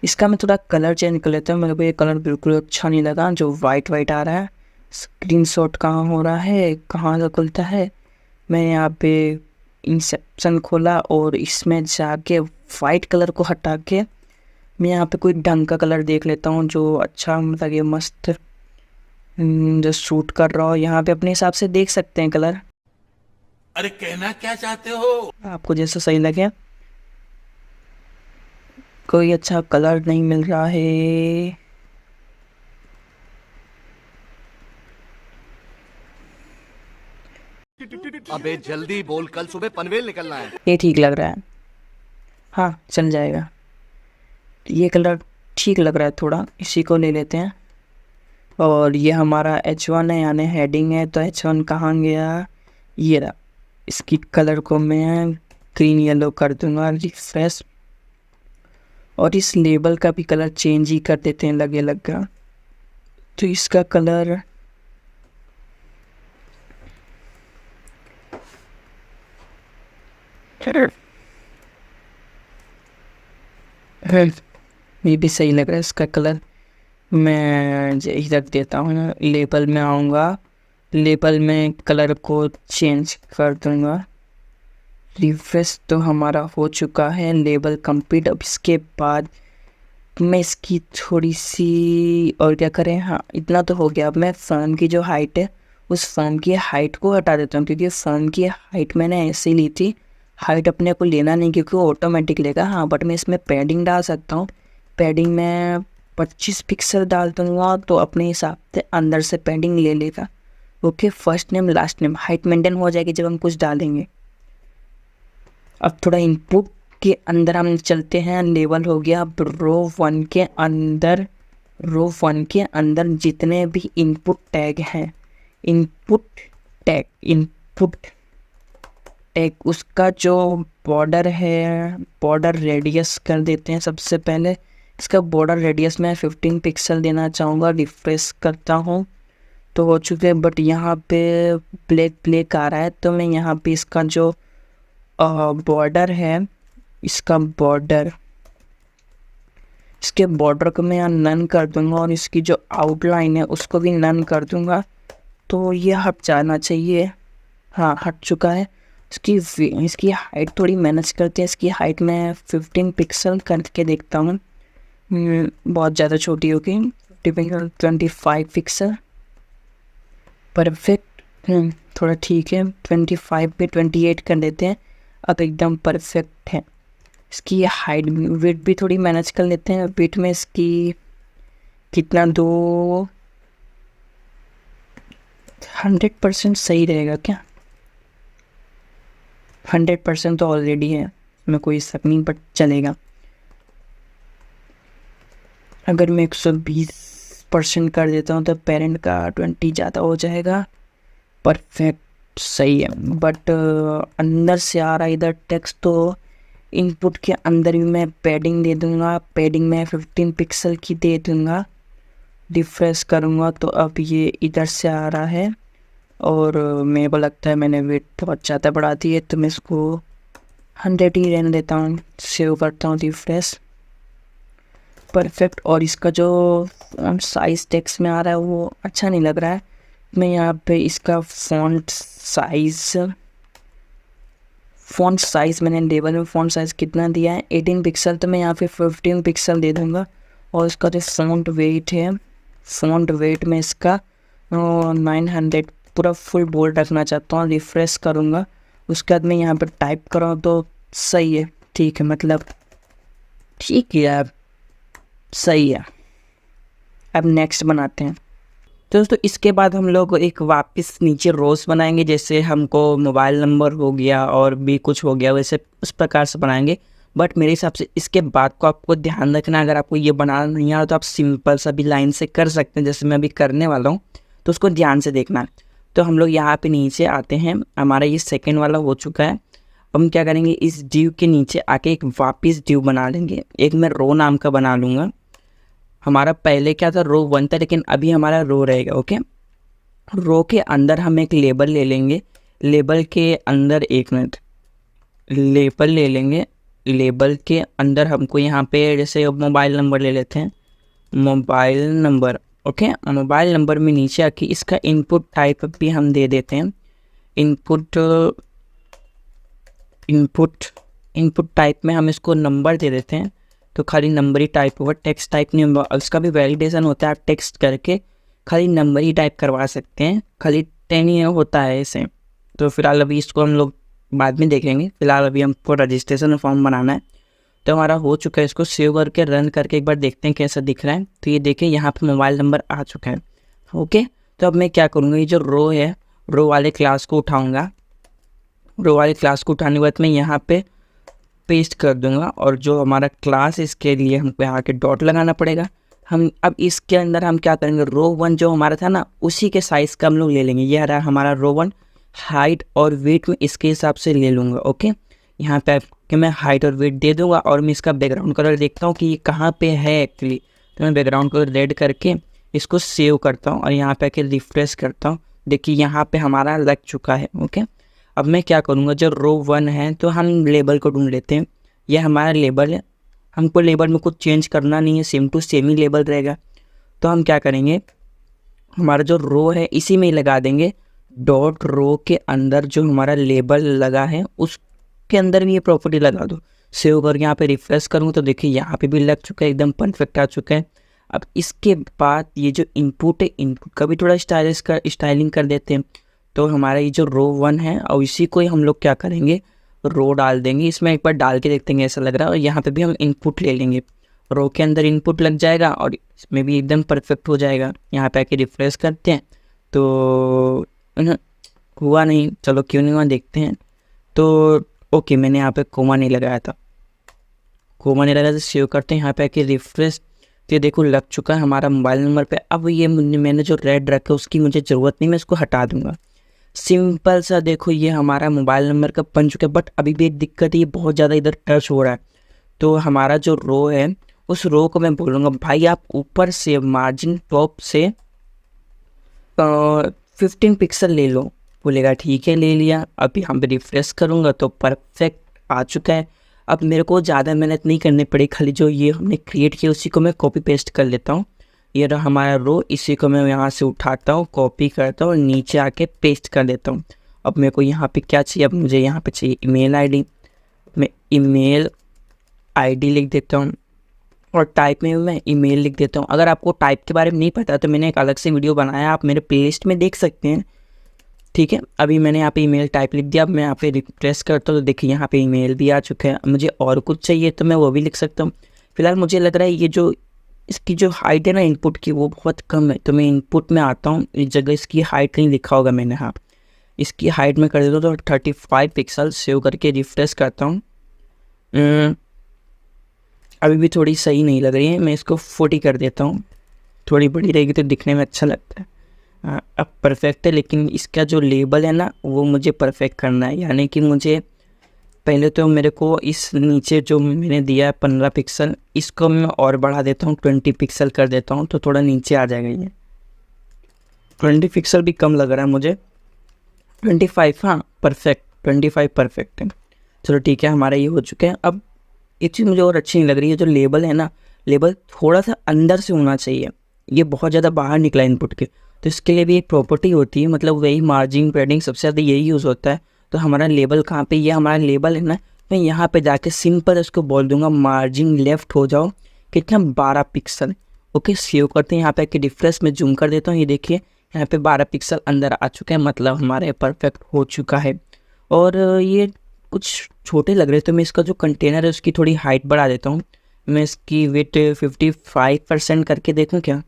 इसका मैं थोड़ा कलर चेंज कर लेता हूँ। मेरे को ये कलर बिल्कुल अच्छा नहीं लगा जो वाइट वाइट आ रहा है। स्क्रीनशॉट कहाँ हो रहा है, कहाँ से खुलता है। मैं यहाँ पे इंसेप्शन खोला और इसमें जाके वाइट कलर को हटा के मैं यहाँ पे कोई ढंग का कलर देख लेता हूँ जो अच्छा मतलब ये मस्त जो शूट कर रहा हो। यहाँ पे अपने हिसाब से देख सकते हैं कलर। अरे कहना क्या चाहते हो? आपको जैसा सही लगे। कोई अच्छा कलर नहीं मिल रहा है। अबे जल्दी बोल, कल सुबह पनवेल निकलना है। ये ठीक लग रहा है, हाँ चल जाएगा। ये कलर ठीक लग रहा है थोड़ा, इसी को ले लेते हैं। और ये हमारा H1 है यानी हेडिंग है, तो H1 कहाँ गया, ये रहा। इसकी कलर को मैं ग्रीन येलो कर दूंगा, रिफ्रेश। और इस लेबल का भी कलर चेंज ही कर देते हैं लगे लगा। तो इसका कलर ये भी सही लग रहा है। इसका कलर मैं यही रख देता हूँ। लेबल में आऊँगा, लेबल में कलर को चेंज कर दूँगा। रिफ्रेश तो हमारा हो चुका है, लेबल कंप्लीट। अब इसके बाद मैं इसकी थोड़ी सी और क्या करें, हाँ इतना तो हो गया। अब मैं फ़ॉन्ट की जो हाइट है उस फ़ॉन्ट की हाइट को हटा देता हूँ, क्योंकि फ़ॉन्ट की हाइट मैंने ऐसे ही ली थी। हाइट अपने को लेना नहीं क्योंकि वो ऑटोमेटिक लेगा। हाँ बट मैं इसमें पैडिंग डाल सकता हूँ। पैडिंग में 25 पिक्सल डाल दूँगा तो अपने हिसाब से अंदर से पैडिंग ले लेगा। Okay, first name last name height maintain हो जाएगी जब हम कुछ डालेंगे। अब थोड़ा इनपुट के अंदर हम चलते हैं। लेवल हो गया। अब रो 1 के अंदर, रो 1 के अंदर जितने भी इनपुट टैग हैं, इनपुट टैग उसका जो बॉर्डर है, बॉर्डर रेडियस कर देते हैं। सबसे पहले इसका बॉर्डर रेडियस मैं 15 पिक्सल देना चाहूँगा। रिफ्रेश करता हूँ तो हो चुके, बट यहाँ पे ब्लैक आ रहा है, तो मैं यहाँ पे इसका जो बॉर्डर है इसका बॉर्डर, इसके बॉर्डर को मैं यहाँ नन कर दूंगा और इसकी जो आउटलाइन है उसको भी नन कर दूंगा, तो ये हट जाना चाहिए। हाँ, हट चुका है। इसकी हाइट थोड़ी मैनेज करते हैं। इसकी हाइट मैं 15 पिक्सल करके देखता हूँ। बहुत ज़्यादा छोटी होगी। 50 पिक्सल, 25 पिक्सल, परफेक्ट। थोड़ा ठीक है। 25 पे 28 कर देते हैं। अब एकदम परफेक्ट है। इसकी हाइट वेट भी थोड़ी मैनेज कर लेते हैं। वेट में इसकी कितना दो, 100% सही रहेगा क्या? 100% तो ऑलरेडी है, इसमें कोई शक नहीं, बट चलेगा। अगर मैं 120% कर देता हूँ तो पेरेंट का 20 ज़्यादा हो जाएगा। परफेक्ट, सही है। बट अंदर से आ रहा इधर टेक्स्ट, तो इनपुट के अंदर भी मैं पैडिंग दे दूँगा। पैडिंग मैं 15 पिक्सल की दे दूँगा। रिफ्रेश करूँगा तो अब ये इधर से आ रहा है और मेरे को लगता है मैंने वेट बहुत ज़्यादा बढ़ा दी है, तो मैं इसको 100 ही रहने देता हूँ। सेव करता हूँ, रिफ्रेश। परफेक्ट। और इसका जो साइज़ टेक्स्ट में आ रहा है वो अच्छा नहीं लग रहा है। मैं यहाँ पे इसका फ़ॉन्ट साइज़ मैंने लेबल में फ़ॉन्ट साइज़ कितना दिया है, 18 पिक्सल, तो मैं यहाँ पे 15 पिक्सल दे दूँगा। और इसका जो फ़ॉन्ट वेट है, फ़ॉन्ट वेट में इसका 900 पूरा फुल बोल्ड रखना चाहता हूँ। रिफ्रेश करूँगा, उसके बाद मैं यहाँ पर टाइप करूँ तो सही है। ठीक है, मतलब ठीक है यार, सही है। अब नेक्स्ट बनाते हैं। तो दोस्तों इसके बाद हम लोग एक वापस नीचे रोज़ बनाएंगे, जैसे हमको मोबाइल नंबर हो गया और भी कुछ हो गया, वैसे उस प्रकार से बनाएंगे। बट मेरे हिसाब से इसके बाद को आपको ध्यान रखना, अगर आपको ये बनाना नहीं आ रहा तो आप सिंपल सा भी लाइन से कर सकते हैं, जैसे मैं अभी करने वाला हूँ, तो उसको ध्यान से देखना। तो हम लोग यहाँ पे नीचे आते हैं। हमारा ये सेकेंड वाला हो चुका है। अब हम क्या करेंगे, इस डिव के नीचे आके एक वापस डिव बना लेंगे। एक मैं रो नाम का बना लूँगा। हमारा पहले क्या था, रो 1 था, लेकिन अभी हमारा रो रहेगा। ओके, रो के अंदर हम एक लेबल ले लेंगे। लेबल के अंदर, एक मिनट, लेबल ले लेंगे। लेबल के अंदर हमको यहाँ पे जैसे मोबाइल नंबर ले लेते हैं, mobile number. Okay, mobile number में नीचे आके इसका इनपुट टाइप भी हम दे देते हैं। इनपुट टाइप में हम इसको नंबर दे देते हैं, तो खाली नंबर ही टाइप होगा, टेक्स्ट टाइप नहीं होगा। उसका भी वैलिडेशन होता है, आप टेक्स्ट करके खाली नंबर ही टाइप करवा सकते हैं, खाली 10 ही होता है इसे। तो फिलहाल अभी इसको हम लोग बाद में देखेंगे। फिलहाल अभी हमको रजिस्ट्रेशन फॉर्म बनाना है। तो हमारा हो चुका है, इसको सेव करके रन करके एक बार देखते हैं कैसा दिख रहा है। तो ये देखिए यहाँ पे मोबाइल नंबर आ चुका है। ओके, तो अब मैं क्या करूँगा, ये जो रो है, रो वाले क्लास को उठाऊँगा। रो वाले क्लास को उठाने के बाद मैं यहाँ पे पेस्ट कर दूंगा, और जो हमारा क्लास, इसके लिए हमको यहाँ के डॉट लगाना पड़ेगा। हम अब इसके अंदर हम क्या करेंगे, रो 1 जो हमारा था ना, उसी के साइज़ का हम लोग ले लेंगे। ये रहा हमारा रो 1। हाइट और वेट में इसके हिसाब से ले लूँगा। ओके, यहाँ पे कि मैं हाइट और वेट दे दूँगा, और मैं इसका बैकग्राउंड कलर देखता हूँ कि ये कहाँ पे है एक्चुअली। तो मैं बैकग्राउंड कलर रेड करके इसको सेव करता हूँ और यहाँ पे आके रिफ्रेश करता हूँ। देखिए यहाँ पे हमारा लग चुका है। ओके, अब मैं क्या करूँगा, जो रो 1 है तो हम लेबल को ढूंढ लेते हैं। यह हमारा लेबल है, हमको लेबल में कुछ चेंज करना नहीं है, सेम टू सेम ही लेबल रहेगा। तो हम क्या करेंगे, हमारा जो रो है इसी में ही लगा देंगे। डॉट रो के अंदर जो हमारा लेबल लगा है उसके अंदर भी ये प्रॉपर्टी लगा दो। सेव करके यहाँ पे रिफ्रेश करूँ तो देखिए यहाँ पे भी लग चुका है, एकदम परफेक्ट आ चुका है। अब इसके बाद ये जो इनपुट है, इनपुट का भी थोड़ा स्टाइलिंग कर देते हैं। तो हमारा ये जो रो 1 है और इसी को ही हम लोग क्या करेंगे, रो डाल देंगे इसमें। एक बार डाल के देखते हैं ऐसा लग रहा है। और यहाँ पे भी हम इनपुट ले लेंगे, रो के अंदर इनपुट लग जाएगा और इसमें भी एकदम परफेक्ट हो जाएगा। यहाँ पे आके रिफ्रेश करते हैं तो हुआ नहीं, चलो क्यों नहीं हुआ देखते हैं। तो ओके, मैंने यहाँ पे कोमा नहीं लगाया था, कोमा नहीं लगाया, तो सेव करते हैं। यहाँ पे आके रिफ्रेश, तो ये देखो लग चुका है हमारा मोबाइल नंबर पे। अब ये मैंने जो रेड रखा है उसकी मुझे ज़रूरत नहीं, मैं इसको हटा दूंगा। सिंपल सा देखो ये हमारा मोबाइल नंबर का बन चुका है। बट अभी भी एक दिक्कत है, ये बहुत ज़्यादा इधर टच हो रहा है। तो हमारा जो रो है उस रो को मैं बोलूँगा भाई आप ऊपर से मार्जिन टॉप से 15 पिक्सल ले लो। बोलेगा ठीक है ले लिया। अभी हम रिफ्रेश करूँगा तो परफेक्ट आ चुका है। अब मेरे को ज़्यादा मेहनत नहीं करनी पड़ी, खाली जो ये हमने क्रिएट किया उसी को मैं कॉपी पेस्ट कर लेता हूँ। ये रहा हमारा रो, इसी को मैं यहाँ से उठाता हूँ, कॉपी करता हूँ और नीचे आके पेस्ट कर देता हूँ। अब मेरे को यहाँ पे क्या चाहिए, अब मुझे यहाँ पे चाहिए ईमेल आईडी। मैं ईमेल आईडी लिख देता हूँ और टाइप में मैं ईमेल लिख देता हूँ। अगर आपको टाइप के बारे में नहीं पता तो मैंने एक अलग से वीडियो बनाया, आप मेरे प्लेलिस्ट में देख सकते हैं, ठीक है। अभी मैंने यहाँ पे ईमेल टाइप लिख दिया। अब मैं यहाँ पे रिफ्रेश करता हूँ तो देखिए यहाँ पे ईमेल भी आ चुका है। मुझे और कुछ चाहिए तो मैं वो भी लिख सकता हूँ। फिलहाल मुझे लग रहा है ये जो इसकी जो हाइट है ना इनपुट की, वो बहुत कम है, तो मैं इनपुट में आता हूँ। इस जगह इसकी हाइट नहीं लिखा होगा मैंने, हाँ इसकी हाइट में कर देता हूँ तो 35 पिक्सल। सेव करके रिफ्रेश करता हूँ। अभी भी थोड़ी सही नहीं लग रही है, मैं इसको 40 कर देता हूँ। थोड़ी बड़ी रहेगी तो दिखने में अच्छा लगता है। अब परफेक्ट है, लेकिन इसका जो लेबल है ना वो मुझे परफेक्ट करना है। यानी कि मुझे पहले तो मेरे को इस नीचे जो मैंने दिया है 15 पिक्सल, इसको मैं और बढ़ा देता हूँ, 20 पिक्सल कर देता हूँ तो थोड़ा नीचे आ जाएगा। ये 20 पिक्सल भी कम लग रहा है मुझे, 25, हाँ परफेक्ट, 25 परफेक्ट है। चलो ठीक है, हमारा ये हो चुका है। अब एक चीज़ मुझे और अच्छी नहीं लग रही है, जो लेबल है ना, लेबल थोड़ा सा अंदर से होना चाहिए। ये बहुत ज़्यादा बाहर निकला इनपुट के, तो इसके लिए भी एक प्रॉपर्टी होती है, मतलब वही मार्जिन पैडिंग सबसे ज़्यादा यही यूज़ होता है। तो हमारा लेबल कहाँ पे, ये हमारा लेबल है ना, मैं यहाँ पे जाके सिंपल इसको बोल दूंगा मार्जिन लेफ्ट हो जाओ, कितना 12 पिक्सल। ओके, सेव करते हैं। यहाँ पे आके रिफ्रेश में जूम कर देता हूँ, ये देखिए यहाँ पे 12 पिक्सल अंदर आ चुका है, मतलब हमारे परफेक्ट हो चुका है। और ये कुछ छोटे लग रहे, तो मैं इसका जो कंटेनर है उसकी थोड़ी हाइट बढ़ा देता हूँ। मैं इसकी विड्थ 55% करके देखूँ क्या?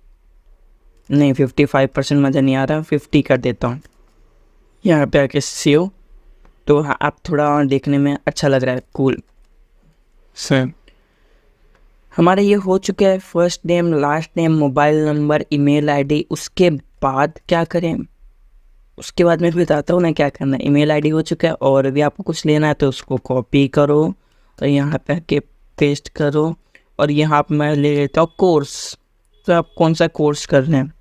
नहीं, 55% मज़ा नहीं आ रहा, 50 कर देता हूँ। यहाँ पे आके सेव, तो हाँ अब थोड़ा और देखने में अच्छा लग रहा है, कूल सर। हमारा ये हो चुका है, first name, last name, mobile number, email ID. उसके बाद क्या करें, उसके बाद मैं बताता हूँ ना क्या करना है। ईमेल आईडी हो चुका है, और भी आपको कुछ लेना है तो उसको कॉपी करो और यहाँ पे आके पेस्ट करो। और यहाँ पे मैं ले लेता हूँ कोर्स। तो आप कौन सा कोर्स कर रहे हैं?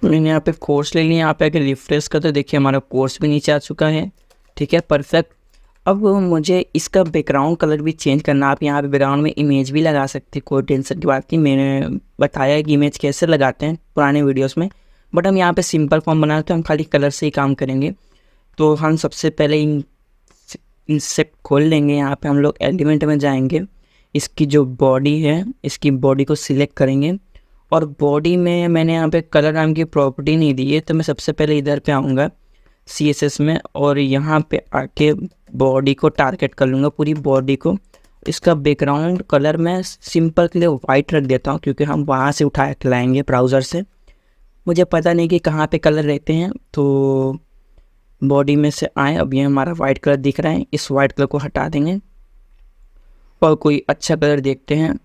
मैंने यहाँ पे कोर्स ले लिया। यहाँ पे अगर रिफ्रेश कर तो देखिए हमारा कोर्स भी नीचे आ चुका है, ठीक है परफेक्ट। अब मुझे इसका बैकग्राउंड कलर भी चेंज करना। आप यहाँ पे बैकग्राउंड में इमेज भी लगा सकते हैं, कोई टेंशन की बात नहीं। मैंने बताया कि इमेज कैसे लगाते हैं पुराने वीडियोस में, बट हम यहाँ पे सिंपल फॉर्म बनाते हैं, तो हम खाली कलर से ही काम करेंगे। तो हम सबसे पहले इंसेप्ट खोल लेंगे। यहाँ पे हम लोग एलिमेंट में जाएंगे, इसकी जो बॉडी है इसकी बॉडी को सिलेक्ट करेंगे, और बॉडी में मैंने यहाँ पे कलर नाम की प्रॉपर्टी नहीं दी है, तो मैं सबसे पहले इधर पे आऊँगा CSS में, और यहाँ पे आके बॉडी को टारगेट कर लूँगा, पूरी बॉडी को। इसका बैकग्राउंड कलर मैं सिंपल के लिए वाइट रख देता हूँ, क्योंकि हम वहाँ से उठा के लाएंगे ब्राउज़र से। मुझे पता नहीं कि कहाँ पे कलर रहते हैं, तो बॉडी में से आए। अब ये हमारा वाइट कलर दिख रहा है, इस वाइट कलर को हटा देंगे और कोई अच्छा कलर देखते हैं।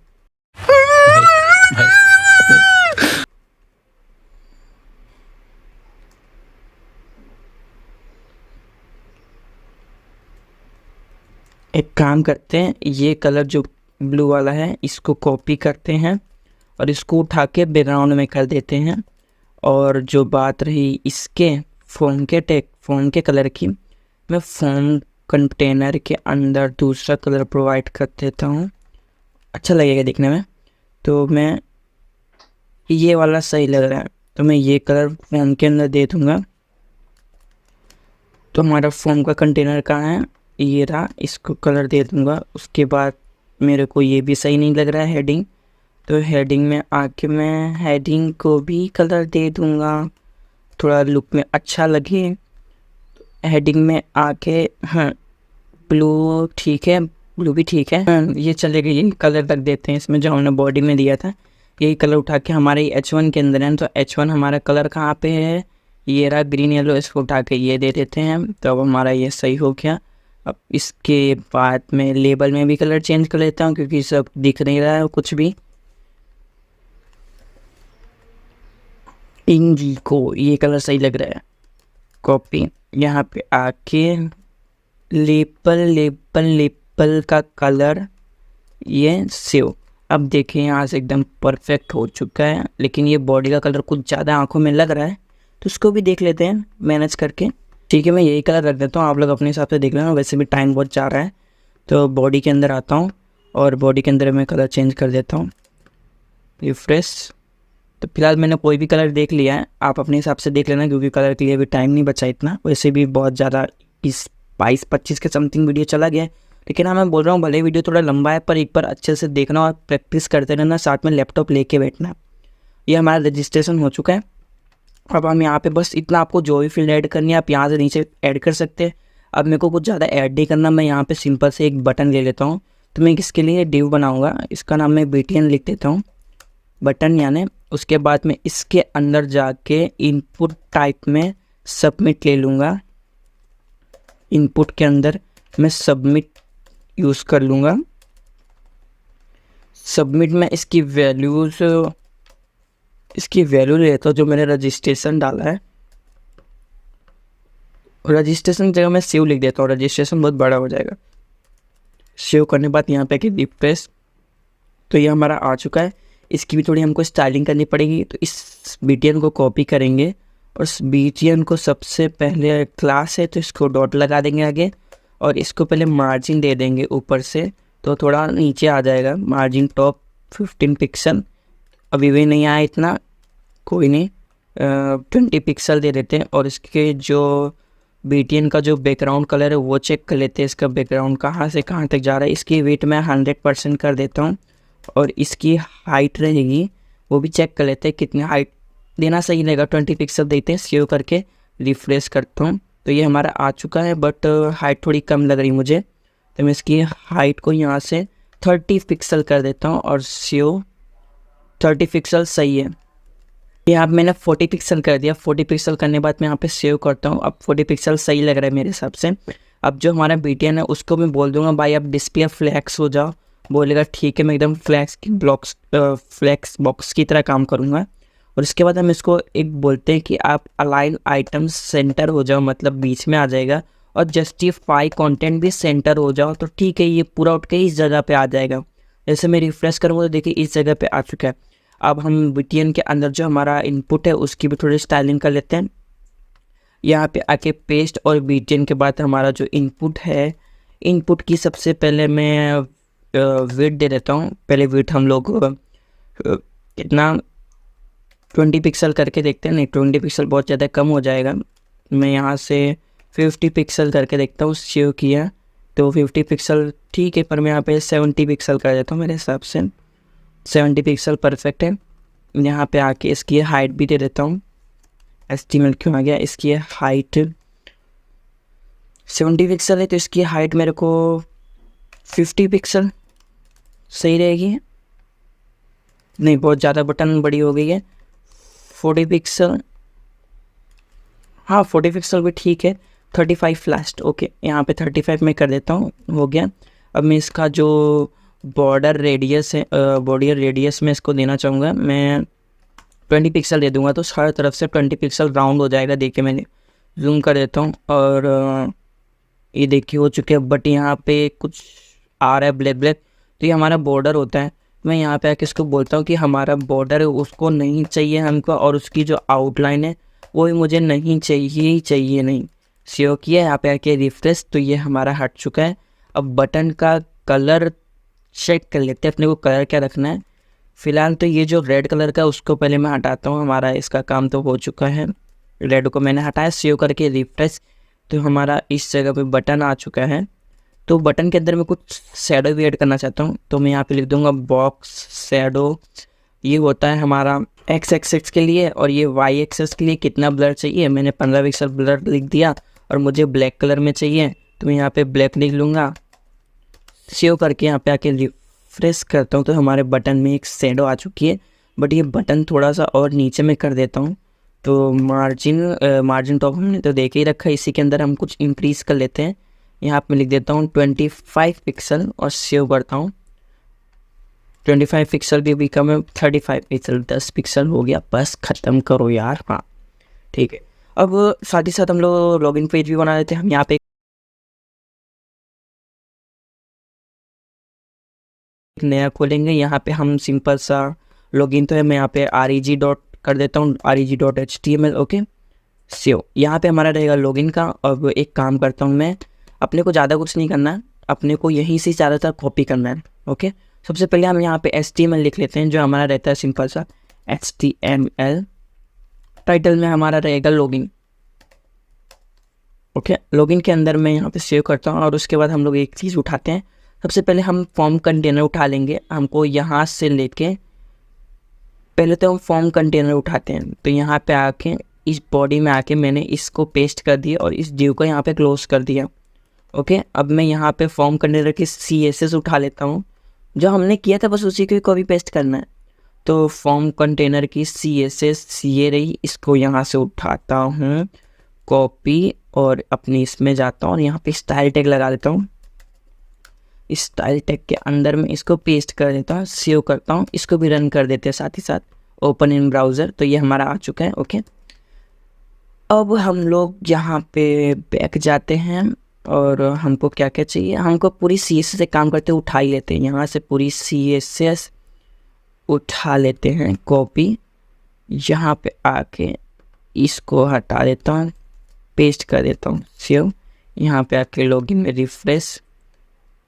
एक काम करते हैं, ये कलर जो ब्लू वाला है इसको कॉपी करते हैं और इसको उठा के बैकग्राउंड में कर देते हैं। और जो बात रही इसके फ़ोन के कलर की, मैं फ़ोन कंटेनर के अंदर दूसरा कलर प्रोवाइड कर देता हूँ, अच्छा लगेगा दिखने में। तो मैं ये वाला सही लग रहा है, तो मैं ये कलर फ़ोन के अंदर दे दूँगा। तो हमारा फ़ोन का कंटेनर कहाँ है, ये रहा, इसको कलर दे दूँगा। उसके बाद मेरे को ये भी सही नहीं लग रहा है हेडिंग, तो हेडिंग में आके मैं हेडिंग को भी कलर दे दूँगा, थोड़ा लुक में अच्छा लगे। हेडिंग में आके हाँ ब्लू ठीक है, ब्लू भी ठीक है, हाँ ये चलेगा। ये कलर रख देते हैं इसमें जो हमने बॉडी में दिया था, यही कलर उठा के हमारे H1 के अंदर है। तो H1 हमारा कलर कहाँ पे है, ये रहा ग्रीन येलो, इसको उठा के ये दे देते हैं। तो अब हमारा ये सही हो गया। अब इसके बाद मैं लेबल में भी कलर चेंज कर लेता हूँ, क्योंकि सब दिख नहीं रहा है कुछ भी। इंजी को ये कलर सही लग रहा है, कॉपी। यहाँ पे आके लेबल का कलर ये सेव। अब देखिए यहाँ से एकदम परफेक्ट हो चुका है, लेकिन ये बॉडी का कलर कुछ ज़्यादा आंखों में लग रहा है, तो उसको भी देख लेते हैं मैनेज करके। ठीक है, मैं यही कलर रख देता हूँ, आप लोग अपने हिसाब से देख लेना, वैसे भी टाइम बहुत जा रहा है। तो बॉडी के अंदर आता हूँ और बॉडी के अंदर मैं कलर चेंज कर देता हूँ, रिफ्रेश। तो फिलहाल मैंने कोई भी कलर देख लिया है, आप अपने हिसाब से देख लेना, क्योंकि कलर के लिए भी टाइम नहीं बचा इतना, वैसे भी बहुत ज़्यादा 22-25 के समथिंग वीडियो चला गया है। लेकिन हाँ, मैं बोल रहा हूँ भले वीडियो थोड़ा लंबा है, पर एक बार अच्छे से देखना और प्रैक्टिस करते रहना, साथ में लैपटॉप लेके बैठना। ये हमारा रजिस्ट्रेशन हो चुका है। अब हम यहाँ पे बस इतना, आपको जो भी फील्ड ऐड करनी है आप यहाँ से नीचे ऐड कर सकते हैं। अब मेरे को कुछ ज़्यादा ऐड नहीं करना, मैं यहाँ पे सिंपल से एक बटन ले लेता हूँ। तो मैं इसके लिए डिव बनाऊँगा, इसका नाम मैं BTN लिख देता हूँ, बटन यानी। उसके बाद मैं इसके अंदर जाके इनपुट टाइप में सबमिट ले लूँगा। इनपुट के अंदर मैं सबमिट यूज़ कर लूँगा। सबमिट में इसकी वैल्यू ले लेता हूँ जो मैंने रजिस्ट्रेशन डाला है। रजिस्ट्रेशन जगह मैं सेव लिख देता हूँ, रजिस्ट्रेशन बहुत बड़ा हो जाएगा। सेव करने के बाद यहाँ पे कि रिफ्रेश, तो ये हमारा आ चुका है। इसकी भी थोड़ी हमको स्टाइलिंग करनी पड़ेगी, तो इस BTN को कॉपी करेंगे और इस BTN को सबसे पहले क्लास है तो इसको डॉट लगा देंगे आगे, और इसको पहले मार्जिन दे देंगे ऊपर से, तो थोड़ा नीचे आ जाएगा मार्जिन टॉप 15 पिक्सल। अभी भी नहीं आया इतना, कोई नहीं, 20 पिक्सल दे देते हैं। और इसके जो BTN का जो बैकग्राउंड कलर है वो चेक कर लेते हैं, इसका बैकग्राउंड कहाँ से कहाँ तक जा रहा है। इसकी वेट मैं 100% कर देता हूँ, और इसकी हाइट रहेगी वो भी चेक कर लेते हैं कितनी हाइट देना सही रहेगा। 20 पिक्सल देते हैं, सेव करके रिफ्रेश करता हूँ। तो ये हमारा आ चुका है, बट हाइट थोड़ी कम लग रही मुझे, तो मैं इसकी हाइट को यहाँ से 30 पिक्सल कर देता हूँ और सेव। 30 पिक्सल सही है। यहाँ मैंने 40 पिक्सल कर दिया। 40 पिक्सल करने के बाद मैं यहाँ पे सेव करता हूँ। अब 40 पिक्सल सही लग रहा है मेरे हिसाब से। अब जो हमारा BTN है उसको मैं बोल दूंगा भाई अब डिस्प्ले फ्लैक्स हो जाओ, बोलेगा ठीक है, मैं एकदम फ्लैक्स बॉक्स की तरह काम करूँगा। और इसके बाद हम इसको एक बोलते हैं कि आप अलाइन आइटम सेंटर हो जाओ, मतलब बीच में आ जाएगा, और जस्टिफाई कंटेंट भी सेंटर हो जाओ, तो ठीक है, ये पूरा उठ के इस जगह पे आ जाएगा। जैसे मैं रिफ्रेश करूँगा तो देखिए इस जगह पे आ चुका है। अब हम BTN के अंदर जो हमारा इनपुट है उसकी भी थोड़ी स्टाइलिंग कर लेते हैं। यहाँ पे आके पेस्ट, और BTN के बाद हमारा जो इनपुट है, इनपुट की सबसे पहले मैं वेट दे देता हूँ। पहले वेट हम लोग कितना 20 पिक्सल करके देखते हैं। नहीं, 20 पिक्सल बहुत ज़्यादा कम हो जाएगा। मैं यहाँ से 50 पिक्सल करके देखता हूँ, सेव किया तो 50 पिक्सल ठीक है, पर मैं यहाँ पे 70 पिक्सल कर देता हूँ। मेरे हिसाब से 70 पिक्सल परफेक्ट है। यहाँ पे आके इसकी हाइट भी दे देता हूँ। एस्टिमेट क्यों आ गया, इसकी हाइट 70 पिक्सल है, तो इसकी हाइट मेरे को 50 पिक्सल सही रहेगी। नहीं, बहुत ज़्यादा बटन बड़ी हो गई है। 40 पिक्सल, हाँ 40 पिक्सल भी ठीक है। 35 लास्ट, ओके, यहाँ पे 35 में कर देता हूँ, हो गया। अब मैं इसका जो बॉर्डर रेडियस है, बॉर्डर रेडियस में इसको देना चाहूँगा, मैं 20 पिक्सल दे दूँगा, तो हर तरफ से 20 पिक्सल राउंड हो जाएगा। देखिए मैंने जूम कर देता हूँ, और ये देखिए हो चुके हैं। बट यहाँ पे कुछ आ रहा है ब्लैक ब्लैक, तो ये हमारा बॉर्डर होता है। मैं यहाँ पे आके इसको बोलता हूँ कि हमारा बॉर्डर है उसको नहीं चाहिए हमको, और उसकी जो आउटलाइन है वो भी मुझे नहीं चाहिए ही चाहिए नहीं। सेव किया, यहाँ पे आके रिफ्रेश, तो ये हमारा हट चुका है। अब बटन का कलर चेक कर लेते हैं, अपने को कलर क्या रखना है। फ़िलहाल तो ये जो रेड कलर का उसको पहले मैं हटाता हूँ, हमारा इसका काम तो हो चुका है। रेड को मैंने हटाया, सेव करके रिफ्रेश, तो हमारा इस जगह पे बटन आ चुका है। तो बटन के अंदर मैं कुछ शैडो भी ऐड करना चाहता हूँ, तो मैं यहाँ पे लिख दूँगा बॉक्स शैडो। ये होता है हमारा एक्स एक्सिस के लिए, और ये वाई एक्सिस के लिए कितना ब्लर चाहिए, मैंने 15 पिक्सल ब्लर लिख दिया। और मुझे ब्लैक कलर में चाहिए, तो मैं यहाँ पे ब्लैक लिख लूँगा। सेव करके यहाँ पे आके रिफ्रेश करता हूँ, तो हमारे बटन में एक शैडो आ चुकी है। बट ये बटन थोड़ा सा और नीचे में कर देता हूँ। तो मार्जिन टॉप हमने तो देख ही रखा है, इसी के अंदर हम कुछ इंक्रीज़ कर लेते हैं। यहाँ पे लिख देता हूँ 25 पिक्सल और सेव करता हूँ। 25 पिक्सल भी कम है, 35 पिक्सल, 10 पिक्सल हो गया, बस ख़त्म करो यार। हाँ ठीक है। अब साथ ही साथ हम लोग लॉगिन पेज भी बना देते हैं। हम यहाँ पे नया खोलेंगे। यहाँ पे हम सिंपल सा लॉगिन तो है, मैं यहाँ पे reg डॉट कर देता हूँ, reg.html। ओके, सेव, यहाँ पे हमारा रहेगा लॉगिन का। और एक काम करता हूँ मैं, अपने को ज़्यादा कुछ नहीं करना है, अपने को यहीं से ज़्यादातर कॉपी करना है। ओके, सबसे पहले हम यहाँ पे HTML लिख लेते हैं, जो हमारा रहता है सिंपल सा HTML। टाइटल में हमारा रहेगा लॉगिन। ओके, लॉगिन के अंदर मैं यहाँ पे सेव करता हूँ। और उसके बाद हम लोग एक चीज़ उठाते हैं, सबसे पहले हम फॉर्म कंटेनर उठा लेंगे। हमको यहाँ से लेके पहले तो हम फॉर्म कंटेनर उठाते हैं। तो यहाँ पे आके इस बॉडी में आके मैंने इसको पेस्ट कर दिया और इस डिव को यहाँ पे क्लोज कर दिया। ओके, अब मैं यहाँ पे फॉर्म कंटेनर की CSS उठा लेता हूँ, जो हमने किया था बस उसी को कॉपी पेस्ट करना है। तो फॉर्म कंटेनर की CSS ये रही, इसको यहाँ से उठाता हूँ कॉपी और अपनी इसमें जाता हूँ और यहाँ पे स्टाइल टैग लगा देता हूँ। इस स्टाइल टैग के अंदर में इसको पेस्ट कर देता हूँ, सेव करता हूँ, इसको भी रन कर देते हैं साथ ही साथ, ओपन इन ब्राउज़र। तो ये हमारा आ चुका है। ओके, अब हम लोग यहाँ पे बैक जाते हैं और हमको क्या क्या चाहिए, हमको पूरी CSS से काम करते उठा ही लेते हैं। यहाँ से पूरी CSS उठा लेते हैं कॉपी, यहाँ पे आके इसको हटा देता हूँ, पेस्ट कर देता हूँ, सेव। यहाँ पे आके लॉगिन में रिफ्रेश,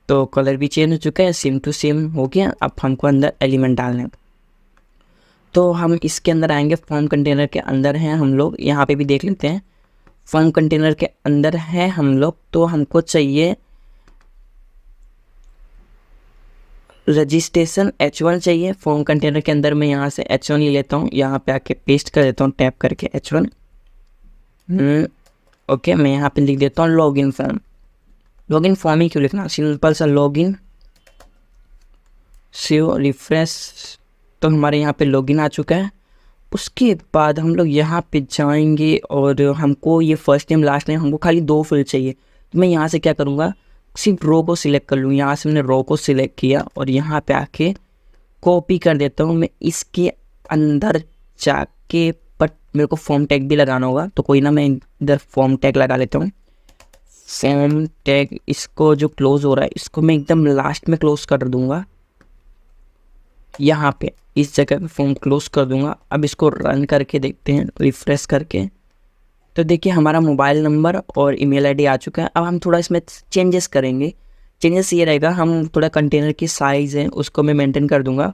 तो कलर भी चेंज हो चुका है, सेम टू सेम हो गया। अब हमको अंदर एलिमेंट डालने हैं, तो हम इसके अंदर आएंगे। फॉर्म कंटेनर के अंदर हैं हम लोग, यहाँ पे भी देख लेते हैं। फॉर्म कंटेनर के अंदर है हम लोग, तो हमको चाहिए रजिस्ट्रेशन H1 चाहिए। फॉर्म कंटेनर के अंदर मैं यहाँ से H1 ले लेता हूँ, यहाँ पे आके पेस्ट कर देता हूँ टैप करके H1। ओके, मैं यहाँ पे लिख देता हूँ लॉगिन फॉर्म। लॉगिन फॉर्म ही क्यों लिखना, सिंपल सा लॉगिन, सेव, रिफ्रेश। तो हमारे यहाँ पे लॉगिन आ चुका है। उसके बाद हम लोग यहाँ पे जाएंगे और हमको ये फर्स्ट नेम लास्ट नेम, हमको खाली 2 फील्ड चाहिए। तो मैं यहाँ से क्या करूँगा, सिर्फ रो को सिलेक्ट कर लूँ। यहाँ से मैंने रो को सिलेक्ट किया और यहाँ पे आके कॉपी कर देता हूँ मैं इसके अंदर जाके। बट मेरे को फॉर्म टैग भी लगाना होगा, तो कोई ना, मैं इधर फॉर्म टैग लगा लेता हूँ। फॉर्म टैग, इसको जो क्लोज हो रहा है इसको मैं एकदम लास्ट में क्लोज कर दूंगा। यहाँ पे इस जगह पे फॉर्म क्लोज कर दूंगा। अब इसको रन करके देखते हैं, रिफ्रेश करके। तो देखिए हमारा मोबाइल नंबर और ईमेल आईडी आ चुका है। अब हम थोड़ा इसमें चेंजेस करेंगे। चेंजेस ये रहेगा, हम थोड़ा कंटेनर की साइज़ है उसको मैं मेंटेन कर दूंगा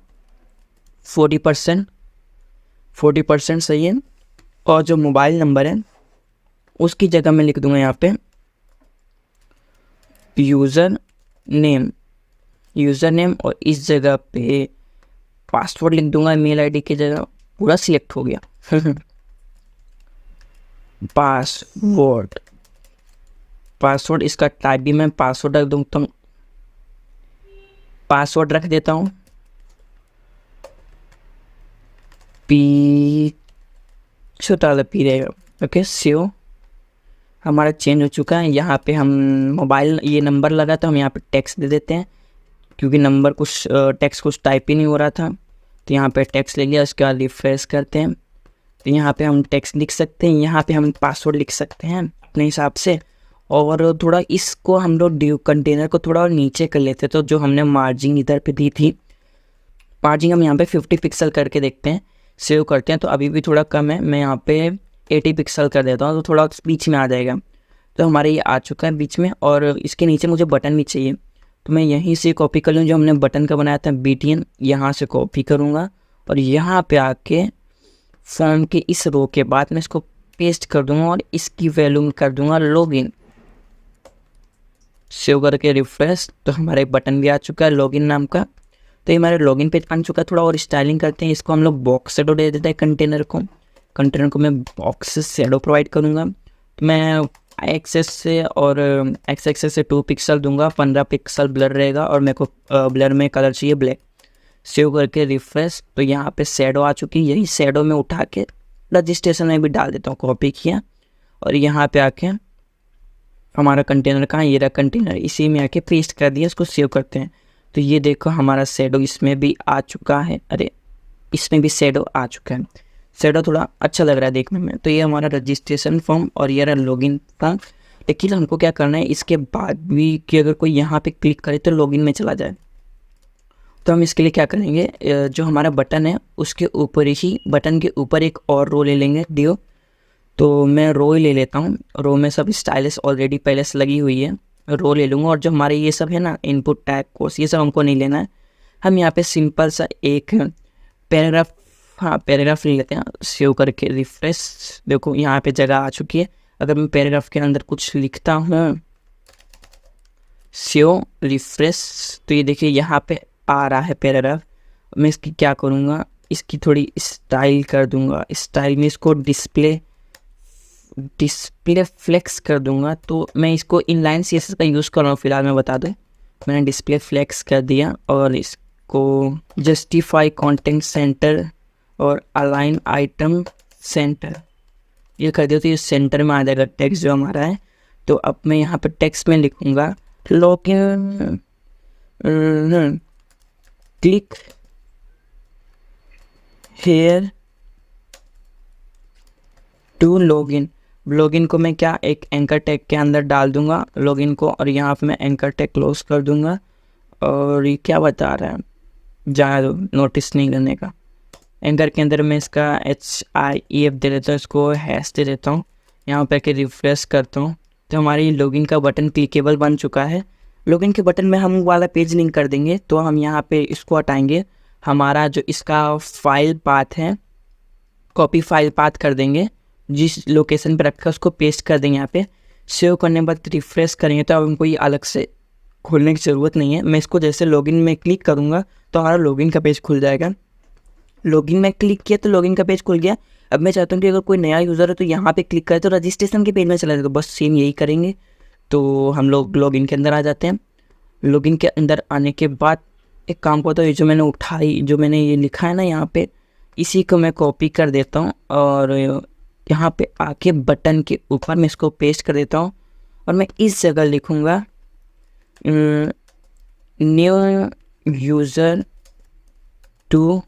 40% सही है। और जो मोबाइल नंबर है उसकी जगह मैं लिख दूंगा यहाँ पे यूज़र नेम और इस जगह पे पासवर्ड लिख दूंगा ईमेल आईडी की जगह। पूरा सिलेक्ट हो गया। पासवर्ड इसका टाइप भी मैं पासवर्ड रख दूँ, तो पासवर्ड रख देता हूँ पी, छोटा पी रहेगा। Okay, save. हमारा चेंज हो चुका है। यहाँ पे हम मोबाइल ये नंबर लगा तो हम यहाँ पे टेक्स्ट दे देते हैं, क्योंकि नंबर कुछ टेक्स्ट कुछ टाइप ही नहीं हो रहा था। तो यहाँ पे टेक्स्ट ले लिया, उसके बाद रिफ्रेश करते हैं। तो यहाँ पे हम टेक्स्ट लिख सकते हैं, यहाँ पे हम पासवर्ड लिख सकते हैं अपने हिसाब से। और थोड़ा इसको हम लोग डिव कंटेनर को थोड़ा और नीचे कर लेते हैं। तो जो हमने मार्जिन इधर पे दी थी, मार्जिन हम यहाँ पे 50 पिक्सल करके देखते हैं, सेव करते हैं। तो अभी भी थोड़ा कम है, मैं यहाँ पे 80 पिक्सल कर देता हूँ, तो थोड़ा बीच में आ जाएगा। तो हमारे ये आ चुका है बीच में। और इसके नीचे मुझे बटन भी चाहिए, तो मैं यहीं से कॉपी कर लूँ जो हमने बटन का बनाया था BTN, यहाँ से कॉपी करूँगा और यहाँ पे आके फॉर्म के इस रो के बाद मैं इसको पेस्ट कर दूँगा और इसकी वैल्यू कर दूँगा लॉगिन। सेव करके रिफ्रेश, तो हमारा एक बटन भी आ चुका है लॉगिन नाम का। तो ये हमारे लॉगिन पेज बन चुका है। थोड़ा और स्टाइलिंग करते हैं, इसको हम लोग बॉक्स शेडो दे देते हैं कंटेनर को मैं बॉक्स शेडो प्रोवाइड करूँगा। तो मैं एक्सेस से और एक्स एक्सेस से 2 पिक्सल दूंगा, 15 पिक्सल ब्लर रहेगा और मेरे को ब्लर में कलर चाहिए ब्लैक। सेव करके रिफ्रेश, तो यहाँ पे शेडो आ चुकी है। यही शेडो में उठा के रजिस्ट्रेशन में भी डाल देता हूँ, कॉपी किया और यहाँ पे आके हमारा कंटेनर कहाँ, ये रहा कंटेनर, इसी में आके पेस्ट कर दिया। इसको सेव करते हैं। तो ये देखो हमारा शेडो इसमें भी आ चुका है। अरे इसमें भी शेडो आ चुका है। शेडो थोड़ा अच्छा लग रहा है देखने में। तो ये हमारा रजिस्ट्रेशन फॉर्म और ये रहा लॉगिन का। लेकिन हमको क्या करना है इसके बाद भी कि अगर कोई यहाँ पे क्लिक करे तो लॉगिन में चला जाए। तो हम इसके लिए क्या करेंगे, जो हमारा बटन है उसके ऊपर ही, बटन के ऊपर एक और रो ले लेंगे डिव। तो मैं रो ही ले लेता हूँ। रो में सब स्टाइलिश ऑलरेडी पहले से लगी हुई है, रो ले लूँगा। और जो हमारे ये सब है ना, इनपुट टैग कोर्स, ये सब हमको नहीं लेना है। हम यहाँ पे सिंपल सा एक पैराग्राफ, हाँ पैराग्राफ ले लेते हैं। सेव करके रिफ्रेश, देखो यहाँ पे जगह आ चुकी है। अगर मैं पैराग्राफ के अंदर कुछ लिखता हूँ, सेव रिफ्रेश, तो ये देखिए यहाँ पे आ रहा है पैराग्राफ। मैं इसकी क्या करूँगा, इसकी थोड़ी स्टाइल कर दूँगा। स्टाइल में इसको डिस्प्ले फ्लेक्स कर दूँगा। तो मैं इसको इनलाइन सीएसएस का यूज़ कर रहा हूँ फिलहाल, मैं बता दूँ। मैंने डिस्प्ले फ्लेक्स कर दिया और इसको जस्टिफाई कंटेंट सेंटर और अलाइन आइटम सेंटर ये कर दिया, तो ये सेंटर में आ जाएगा टेक्स्ट जो हमारा है। तो अब मैं यहाँ पर टेक्स्ट में लिखूँगा login, click here to login. Login को मैं क्या एक एंकर टैग के अंदर डाल दूंगा लॉगिन को, और यहाँ पे मैं एंकर टैग क्लोज कर दूंगा। और ये क्या बता रहा है, ज़्यादा नोटिस नहीं करने का। एंकर के अंदर मैं इसका HIEF दे देता हूँ, इसको हैश दे देता हूँ। यहाँ पे के रिफ्रेश करता हूँ तो हमारी लॉगिन का बटन क्लिकेबल बन चुका है। लॉगिन के बटन में हम वाला पेज लिंक कर देंगे। तो हम यहाँ पे इसको हटाएंगे, हमारा जो इसका फाइल पाथ है, कॉपी फाइल पाथ कर देंगे, जिस लोकेशन पे रखा है उसको पेस्ट कर देंगे यहाँ पे। सेव करने के बाद रिफ्रेश करेंगे तो अब हमको ये अलग से खोलने की ज़रूरत नहीं है। मैं इसको जैसे लॉगिन में क्लिक करूँगा तो हमारा लॉगिन का पेज खुल जाएगा। लॉगिन में क्लिक किया तो लॉगिन का पेज खुल गया। अब मैं चाहता हूँ कि अगर कोई नया यूज़र है तो यहाँ पे क्लिक करे तो रजिस्ट्रेशन के पेज में चला जाएगा। बस सेम यही करेंगे। तो हम लोग लॉगिन के अंदर आ जाते हैं। लॉगिन के अंदर आने के बाद एक काम करता हूँ, ये जो मैंने उठाई, जो मैंने ये लिखा है ना यहाँ पे, इसी को मैं कॉपी कर देता हूँ और यहाँ पे आके बटन के ऊपर मैं इसको पेस्ट कर देता हूँ। और मैं इस जगह लिखूँगा new user to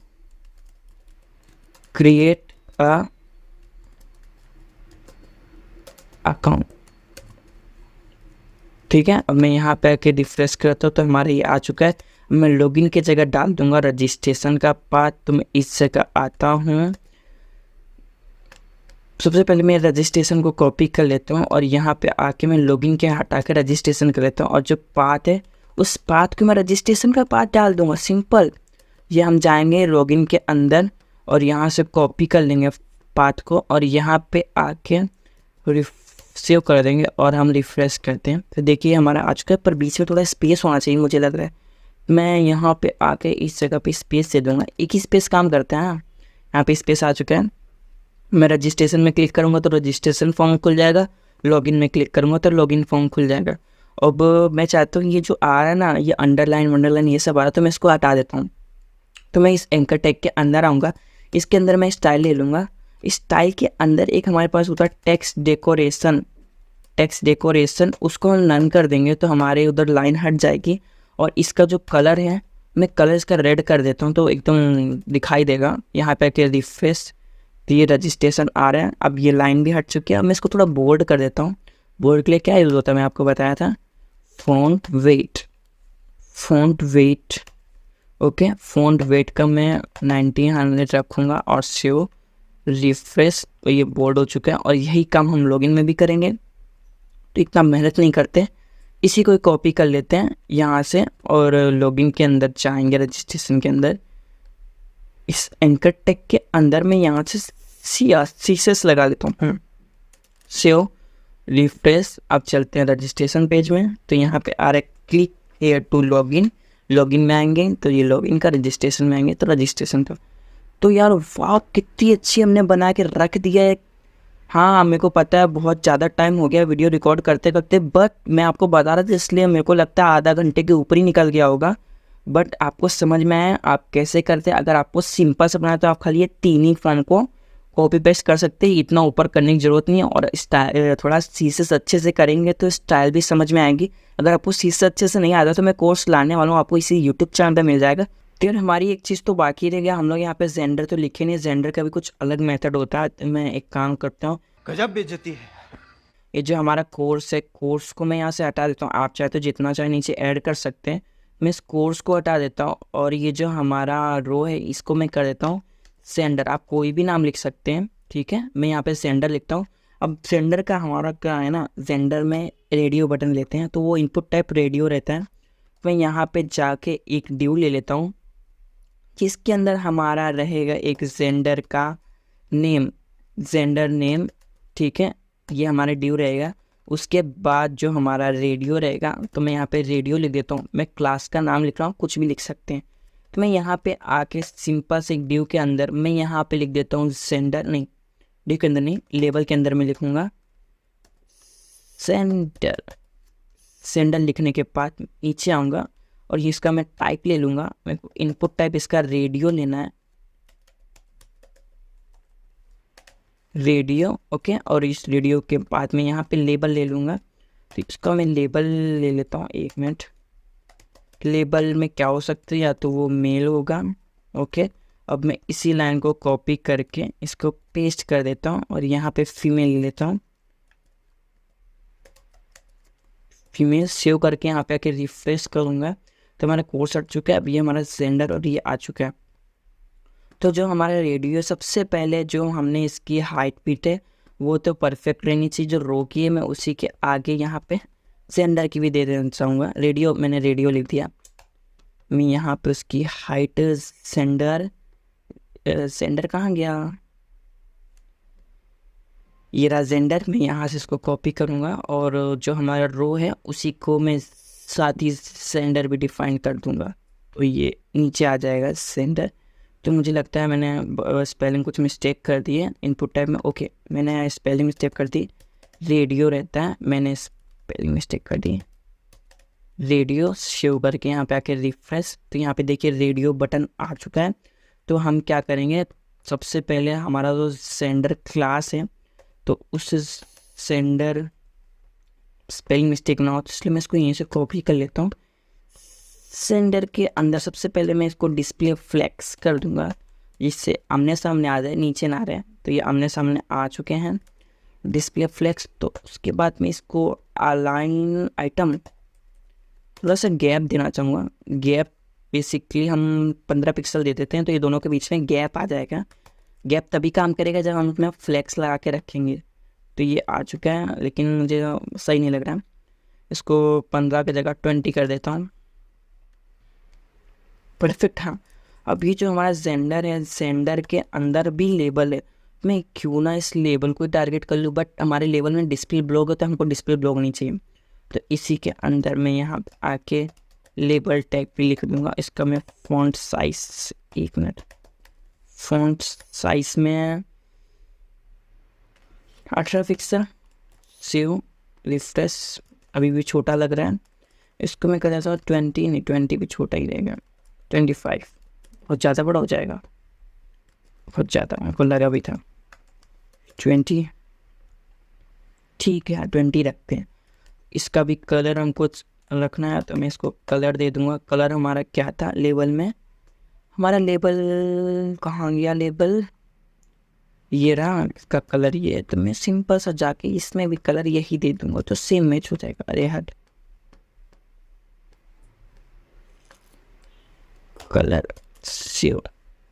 create a account. ठीक है, अब मैं यहाँ पे आके रिफ्रेश करता हूँ तो हमारा ये आ चुका है। मैं लॉगिन की जगह डाल दूंगा रजिस्ट्रेशन का पाथ। तो मैं इस जगह आता हूँ, सबसे पहले मैं रजिस्ट्रेशन को कॉपी कर लेता हूँ और यहाँ पे आके मैं लॉगिन के हटा के रजिस्ट्रेशन कर लेता हूँ। और जो पाथ है उस पाथ को मैं रजिस्ट्रेशन का पाथ डाल दूँगा, सिंपल। ये हम जाएंगे लॉगिन के अंदर और यहाँ से कॉपी कर लेंगे पाथ को और यहाँ पे आके सेव कर देंगे और हम रिफ्रेश करते हैं। तो देखिए हमारा आ चुका है, पर बीच में थोड़ा स्पेस होना चाहिए मुझे लग रहा है। मैं यहाँ पे आके इस जगह पे स्पेस दे दूँगा, एक ही स्पेस काम करता है। यहाँ पे स्पेस आ चुका है। मैं रजिस्ट्रेशन में क्लिक करूँगा तो रजिस्ट्रेशन फॉर्म खुल जाएगा, लॉगिन में क्लिक करूँगा तो लॉगिन फॉर्म खुल जाएगा। अब मैं चाहता हूँ ये जो आ रहा है ना, ये अंडरलाइन ये सब आ रहा है, तो मैं इसको हटा देता हूँ। तो मैं इस एंकर टैग के अंदर आऊँगा, इसके अंदर मैं स्टाइल ले लूँगा। स्टाइल के अंदर एक हमारे पास होता है टेक्स्ट डेकोरेशन, उसको हम नन कर देंगे तो हमारे उधर लाइन हट जाएगी। और इसका जो कलर है, मैं कलर इसका रेड कर देता हूँ तो एकदम दिखाई देगा। यहाँ पे आके रिफ्रेश, तो ये रजिस्ट्रेशन आ रहा है। अब ये लाइन भी हट चुकी है। अब मैं इसको थोड़ा बोल्ड कर देता हूँ। बोल्ड के लिए क्या यूज़ होता है, मैं आपको बताया था, font weight. Okay, font weight का मैं 1900 रखूँगा और सेव रिफ्रेश। तो ये बोल्ड हो चुका है और यही काम हम लॉगिन में भी करेंगे। तो इतना मेहनत नहीं करते, इसी को कॉपी कर लेते हैं यहाँ से और लॉगिन के अंदर जाएंगे, रजिस्ट्रेशन के अंदर। इस एंकर टैग के अंदर मैं यहाँ से सीएस लगा देता हूँ, सेव रिफ्रेश। अब चलते हैं रजिस्ट्रेशन पेज में। तो यहाँ पे आ रहा है click here to login. Login में आएंगे तो ये लॉगिन का, रजिस्ट्रेशन में आएंगे तो रजिस्ट्रेशन का। तो यार वाह, कितनी अच्छी हमने बना के रख दिया है। हाँ, मेरे को पता है बहुत ज़्यादा टाइम हो गया वीडियो रिकॉर्ड करते करते, बट मैं आपको बता रहा था इसलिए मेरे को लगता है आधा घंटे के ऊपर ही निकल गया होगा। बट आपको समझ में आया आप कैसे करते हैं। अगर आपको सिंपल से बनाना तो आप खाली ये 3 ही फन को कॉपी पेस्ट कर सकते हैं, इतना ऊपर करने की ज़रूरत नहीं है। और स्टाइल थोड़ा सीसेस अच्छे से करेंगे तो स्टाइल भी समझ में आएगी। अगर आपको सीसेस अच्छे से नहीं आता तो मैं कोर्स लाने वाला हूँ, आपको इसी यूट्यूब चैनल पर मिल जाएगा। तो यार हमारी एक चीज़ तो बाकी रह गया, हम लोग यहाँ पे जेंडर तो लिखे नहीं, जेंडर का भी कुछ अलग मेथड होता है। तो मैं एक काम करता हूँ, गजब बेइज्जती है। ये जो हमारा कोर्स है, कोर्स को मैं यहाँ से हटा देता हूँ। आप चाहे तो जितना चाहे नीचे ऐड कर सकते हैं। मैं इस कोर्स को हटा देता हूँ और ये जो हमारा रो है इसको मैं कर देता हूँ सेंडर। आप कोई भी नाम लिख सकते हैं, ठीक है। मैं यहाँ पे सेंडर लिखता हूँ। अब सेंडर का हमारा क्या है ना, सेंडर में रेडियो बटन लेते हैं तो वो इनपुट टाइप रेडियो रहता है। मैं यहाँ पे जाके एक ड्यू ले लेता हूँ जिसके अंदर हमारा रहेगा एक जेंडर का नेम, जेंडर नेम, ठीक है, ये हमारा ड्यू रहेगा। उसके बाद जो हमारा रेडियो रहेगा तो मैं यहाँ पे रेडियो लिख देता हूँ। मैं क्लास का नाम लिख रहा हूँ, कुछ भी लिख सकते हैं। तो मैं यहाँ पे आके सिंपल से एक ड्यू के अंदर मैं यहाँ पे लिख देता हूँ जेंडर, नहीं ड्यू के अंदर नहीं, लेबल के अंदर मैं लिखूँगा सेंडर। सेंडर लिखने के बाद नीचे आऊँगा और इसका मैं टाइप ले लूँगा। मेरे को इनपुट टाइप इसका रेडियो लेना है, रेडियो, ओके। और इस रेडियो के बाद मैं यहाँ पे लेबल ले लूँगा। तो इसका मैं लेबल ले लेता हूँ, 1 मिनट। लेबल में क्या हो सकता है, या तो वो मेल होगा, ओके। अब मैं इसी लाइन को कॉपी करके इसको पेस्ट कर देता हूँ और यहाँ पे फीमेल ले लेता हूँ। फीमेल सेव करके यहाँ पे आके रिफ्रेश करूँगा तो हमारा कोर्स हट चुका है। अब ये हमारा जेंडर और ये आ चुका है। तो जो हमारा रेडियो सबसे पहले जो हमने इसकी हाइट पीट है वो तो परफेक्ट रहनी चाहिए। जो रो की है मैं उसी के आगे यहाँ पे जेंडर की भी दे देना चाहूँगा। रेडियो, मैंने रेडियो लिख दिया। मैं यहाँ पे उसकी हाइट सेंडर, सेंडर कहाँ गया, ये रहा जेंडर। मैं यहाँ से इसको कॉपी करूँगा और जो हमारा रो है उसी को मैं साथ ही सेंडर भी डिफाइन कर दूँगा। तो ये नीचे आ जाएगा सेंडर। तो मुझे लगता है मैंने स्पेलिंग कुछ मिस्टेक कर दी है इनपुट टाइप में, ओके। मैंने स्पेलिंग मिस्टेक कर दी, रेडियो रहता है, मैंने स्पेलिंग मिस्टेक कर दी। रेडियो सेव करके यहाँ पे आके रिफ्रेश, तो यहाँ पे देखिए रेडियो बटन आ चुका है। तो हम क्या करेंगे, सबसे पहले हमारा जो सेंडर क्लास है तो उस सेंडर स्पेलिंग मिस्टेक ना हो तो इसलिए मैं इसको यहीं से कॉपी कर लेता हूँ। सेंडर के अंदर सबसे पहले मैं इसको डिस्प्ले फ्लेक्स कर दूंगा जिससे आमने सामने आ जाए, नीचे ना रहे। तो ये आमने सामने आ चुके हैं, डिस्प्ले फ्लेक्स। तो उसके बाद मैं इसको अलाइन आइटम थोड़ा सा गैप देना चाहूँगा। गैप बेसिकली हम 15 पिक्सल दे देते हैं तो ये दोनों के बीच में गैप आ जाएगा। गैप तभी काम करेगा जब हम उसमें फ्लेक्स लगा के रखेंगे। तो ये आ चुका है लेकिन मुझे सही नहीं लग रहा है, इसको 15 की जगह 20 कर देता हूँ, परफेक्ट। हाँ, अभी जो हमारा जेंडर है, जेंडर के अंदर भी लेबल है। मैं क्यों ना इस लेबल को टारगेट कर लूँ, बट हमारे लेबल में डिस्प्ले ब्लॉक होता है, हमको डिस्प्ले ब्लॉक नहीं चाहिए। तो इसी के अंदर मैं यहाँ आके लेबल टैग भी लिख दूँगा। इसका मैं font size, 1 minute, font size में 18 पिक्सल, सेव, रिफ्रेश। अभी भी छोटा लग रहा है, इसको मैं कर देता हूँ 20, नहीं 20 भी छोटा ही रहेगा, 25। बहुत ज़्यादा बड़ा हो जाएगा, बहुत ज़्यादा मेरे को लगा भी था। 20 ठीक है, 20 रखते हैं। इसका भी कलर हमको रखना है तो मैं इसको कलर दे दूँगा। कलर हमारा क्या था लेबल में, हमारा लेबल कहाँ गया, लेबल ये रहा, इसका कलर ये है। तो मैं सिंपल सा जाके इसमें भी कलर यही दे दूँगा तो सेम मैच हो जाएगा। अरे हट, कलर सेव,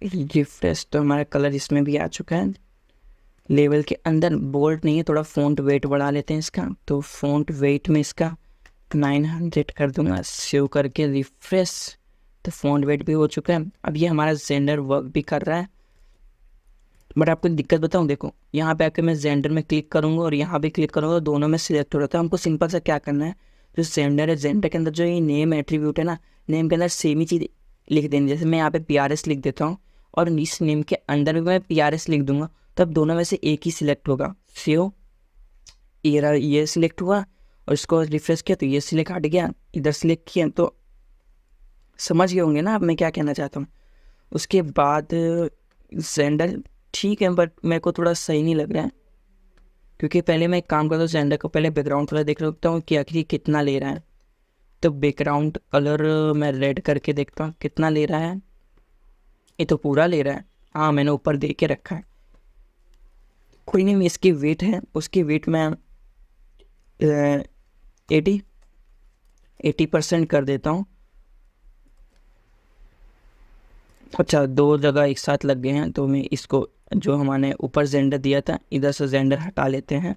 रिफ्रेश। तो हमारा कलर इसमें भी आ चुका है। लेवल के अंदर बोल्ड नहीं है, थोड़ा फ़ॉन्ट वेट बढ़ा लेते हैं इसका। तो फ़ॉन्ट वेट में इसका 900 कर दूंगा, सेव करके रिफ्रेश। तो फ़ॉन्ट वेट भी हो चुका है। अब ये हमारा जेंडर वर्क भी कर रहा है। बट आपको दिक्कत बताऊँ, देखो यहाँ पे आकर मैं जेंडर में क्लिक करूँगा और यहाँ भी क्लिक करूँगा, दोनों में सिलेक्ट हो रहा था। हमको सिंपल सा क्या करना है, जो जेंडर है, जेंडर के अंदर जो ये नेम एट्रीब्यूट है ना, नेम के अंदर सेम ही चीज़ लिख देनी। जैसे मैं यहाँ पे PRS लिख देता हूँ और इस नेम के अंदर भी मैं PRS लिख दूंगा, तब दोनों में से एक ही सिलेक्ट होगा। सेव, ये सिलेक्ट हुआ और इसको रिफ्रेश किया तो ये सिलेक्ट हट गया, इधर सिलेक्ट किया। तो समझ गए होंगे ना अब मैं क्या कहना चाहता हूँ। उसके बाद जेंडर ठीक है, बट मेरे को थोड़ा सही नहीं लग रहा है, क्योंकि पहले मैं एक काम करता हूँ, जेंडर को पहले बैकग्राउंड कलर देख सकता हूँ कि आखिर कितना ले रहा है। तो बैकग्राउंड कलर मैं रेड करके देखता हूँ कितना ले रहा है। ये तो पूरा ले रहा है, हाँ मैंने ऊपर दे के रखा है। कोई नहीं, इसकी वेट है, उसकी वेट मैं 80% कर देता हूँ। अच्छा, 2 जगह एक साथ लग गए हैं, तो मैं इसको जो हमने ऊपर जेंडर दिया था इधर से जेंडर हटा लेते हैं।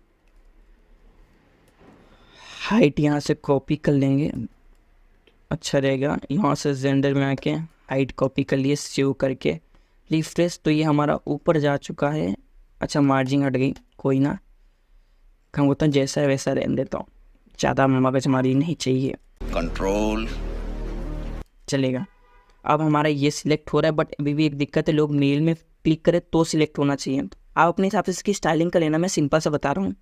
हाइट यहाँ से कॉपी कर लेंगे, अच्छा रहेगा। यहाँ से जेंडर में आके हाइट कॉपी कर लिए, सेव करके रिफ्रेश, तो ये हमारा ऊपर जा चुका है। अच्छा, मार्जिन हट गई, कोई ना, हम बोलते हैं जैसा है वैसा रहने देता हूँ, ज़्यादा मगजमारी नहीं चाहिए, कंट्रोल। चलेगा। अब हमारा ये सिलेक्ट हो रहा है, बट अभी भी एक दिक्कत है, लोग मेल में क्लिक करें तो सिलेक्ट होना चाहिए। आप अपने हिसाब से इसकी स्टाइलिंग कर लेना, मैं सिंपल सा बता रहा हूँ।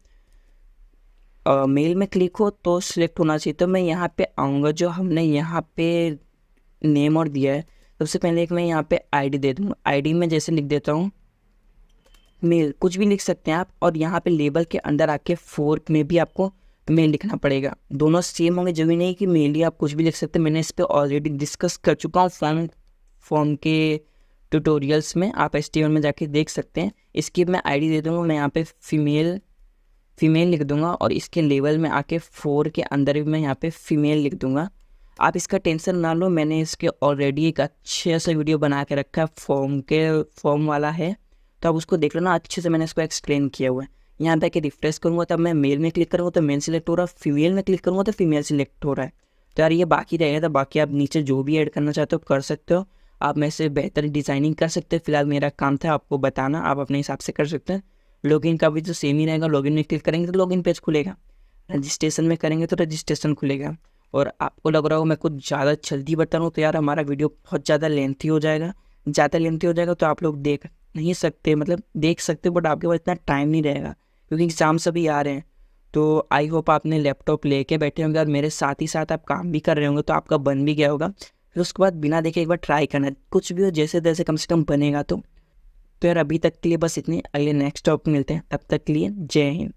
मेल में क्लिक हो तो सिलेक्ट होना चाहिए। तो मैं यहाँ पे आऊँगा, जो हमने यहाँ पे नेम और दिया है, सबसे पहले एक मैं यहाँ पे आईडी दे दूँगा। आईडी में जैसे लिख देता हूँ मेल, कुछ भी लिख सकते हैं आप, और यहाँ पे लेबल के अंदर आके फोर्क में भी आपको मेल लिखना पड़ेगा। दोनों सेम होंगे, जरूरी नहीं कि मेल ही आप कुछ भी लिख सकते हैं। मैंने इस पर ऑलरेडी डिस्कस कर चुका हूँ फॉर्म के ट्यूटोरियल्स में, आप HTML में जाके देख सकते हैं। इसकी मैं आईडी दे दूँगा, मैं यहाँ पे फीमेल लिख दूंगा, और इसके लेवल में आके 4 के अंदर भी मैं यहाँ पे फीमेल लिख दूंगा। आप इसका टेंशन ना लो, मैंने इसके ऑलरेडी एक अच्छे से वीडियो बना के रखा है, फॉर्म वाला है, तो आप उसको देख लेना, अच्छे से मैंने इसको एक्सप्लेन किया हुआ है। यहाँ तक कि रिफ्रेश करूँगा तब मैं मेल में क्लिक करूँगा तो मेल सिलेक्ट हो रहा है, फीमेल में क्लिक करूँगा तो फीमेल सिलेक्ट हो रहा है। तो यार ये बाकी रहेगा, तो बाकी आप नीचे जो भी ऐड करना चाहते हो कर सकते हो, आप में से बेहतर डिज़ाइनिंग कर सकते हो। फिलहाल मेरा काम था आपको बताना, आप अपने हिसाब से कर सकते हैं। लॉगिन का भी तो सेम ही रहेगा, लॉगिन में क्लिक करेंगे तो लॉगिन पेज खुलेगा, रजिस्ट्रेशन में करेंगे तो रजिस्ट्रेशन खुलेगा। और आपको लग रहा हो मैं कुछ ज़्यादा जल्दी बता रहा हूँ, तो यार हमारा वीडियो बहुत ज़्यादा लेंथी हो जाएगा। ज़्यादा लेंथी हो जाएगा तो आप लोग देख नहीं सकते, मतलब देख सकते बट आपके पास इतना टाइम नहीं रहेगा, क्योंकि एग्ज़ाम सभी आ रहे हैं। तो आई होप आपने लैपटॉप लेके बैठे होंगे और मेरे साथ ही साथ आप काम भी कर रहे होंगे, तो आपका बन भी गया होगा। फिर उसके बाद बिना देखे एक बार ट्राई करना, कुछ भी हो जैसे तैसे कम से कम बनेगा। तो यार अभी तक के लिए बस इतनी, अगले नेक्स्ट टॉपिक मिलते हैं, तब तक के लिए जय हिंद।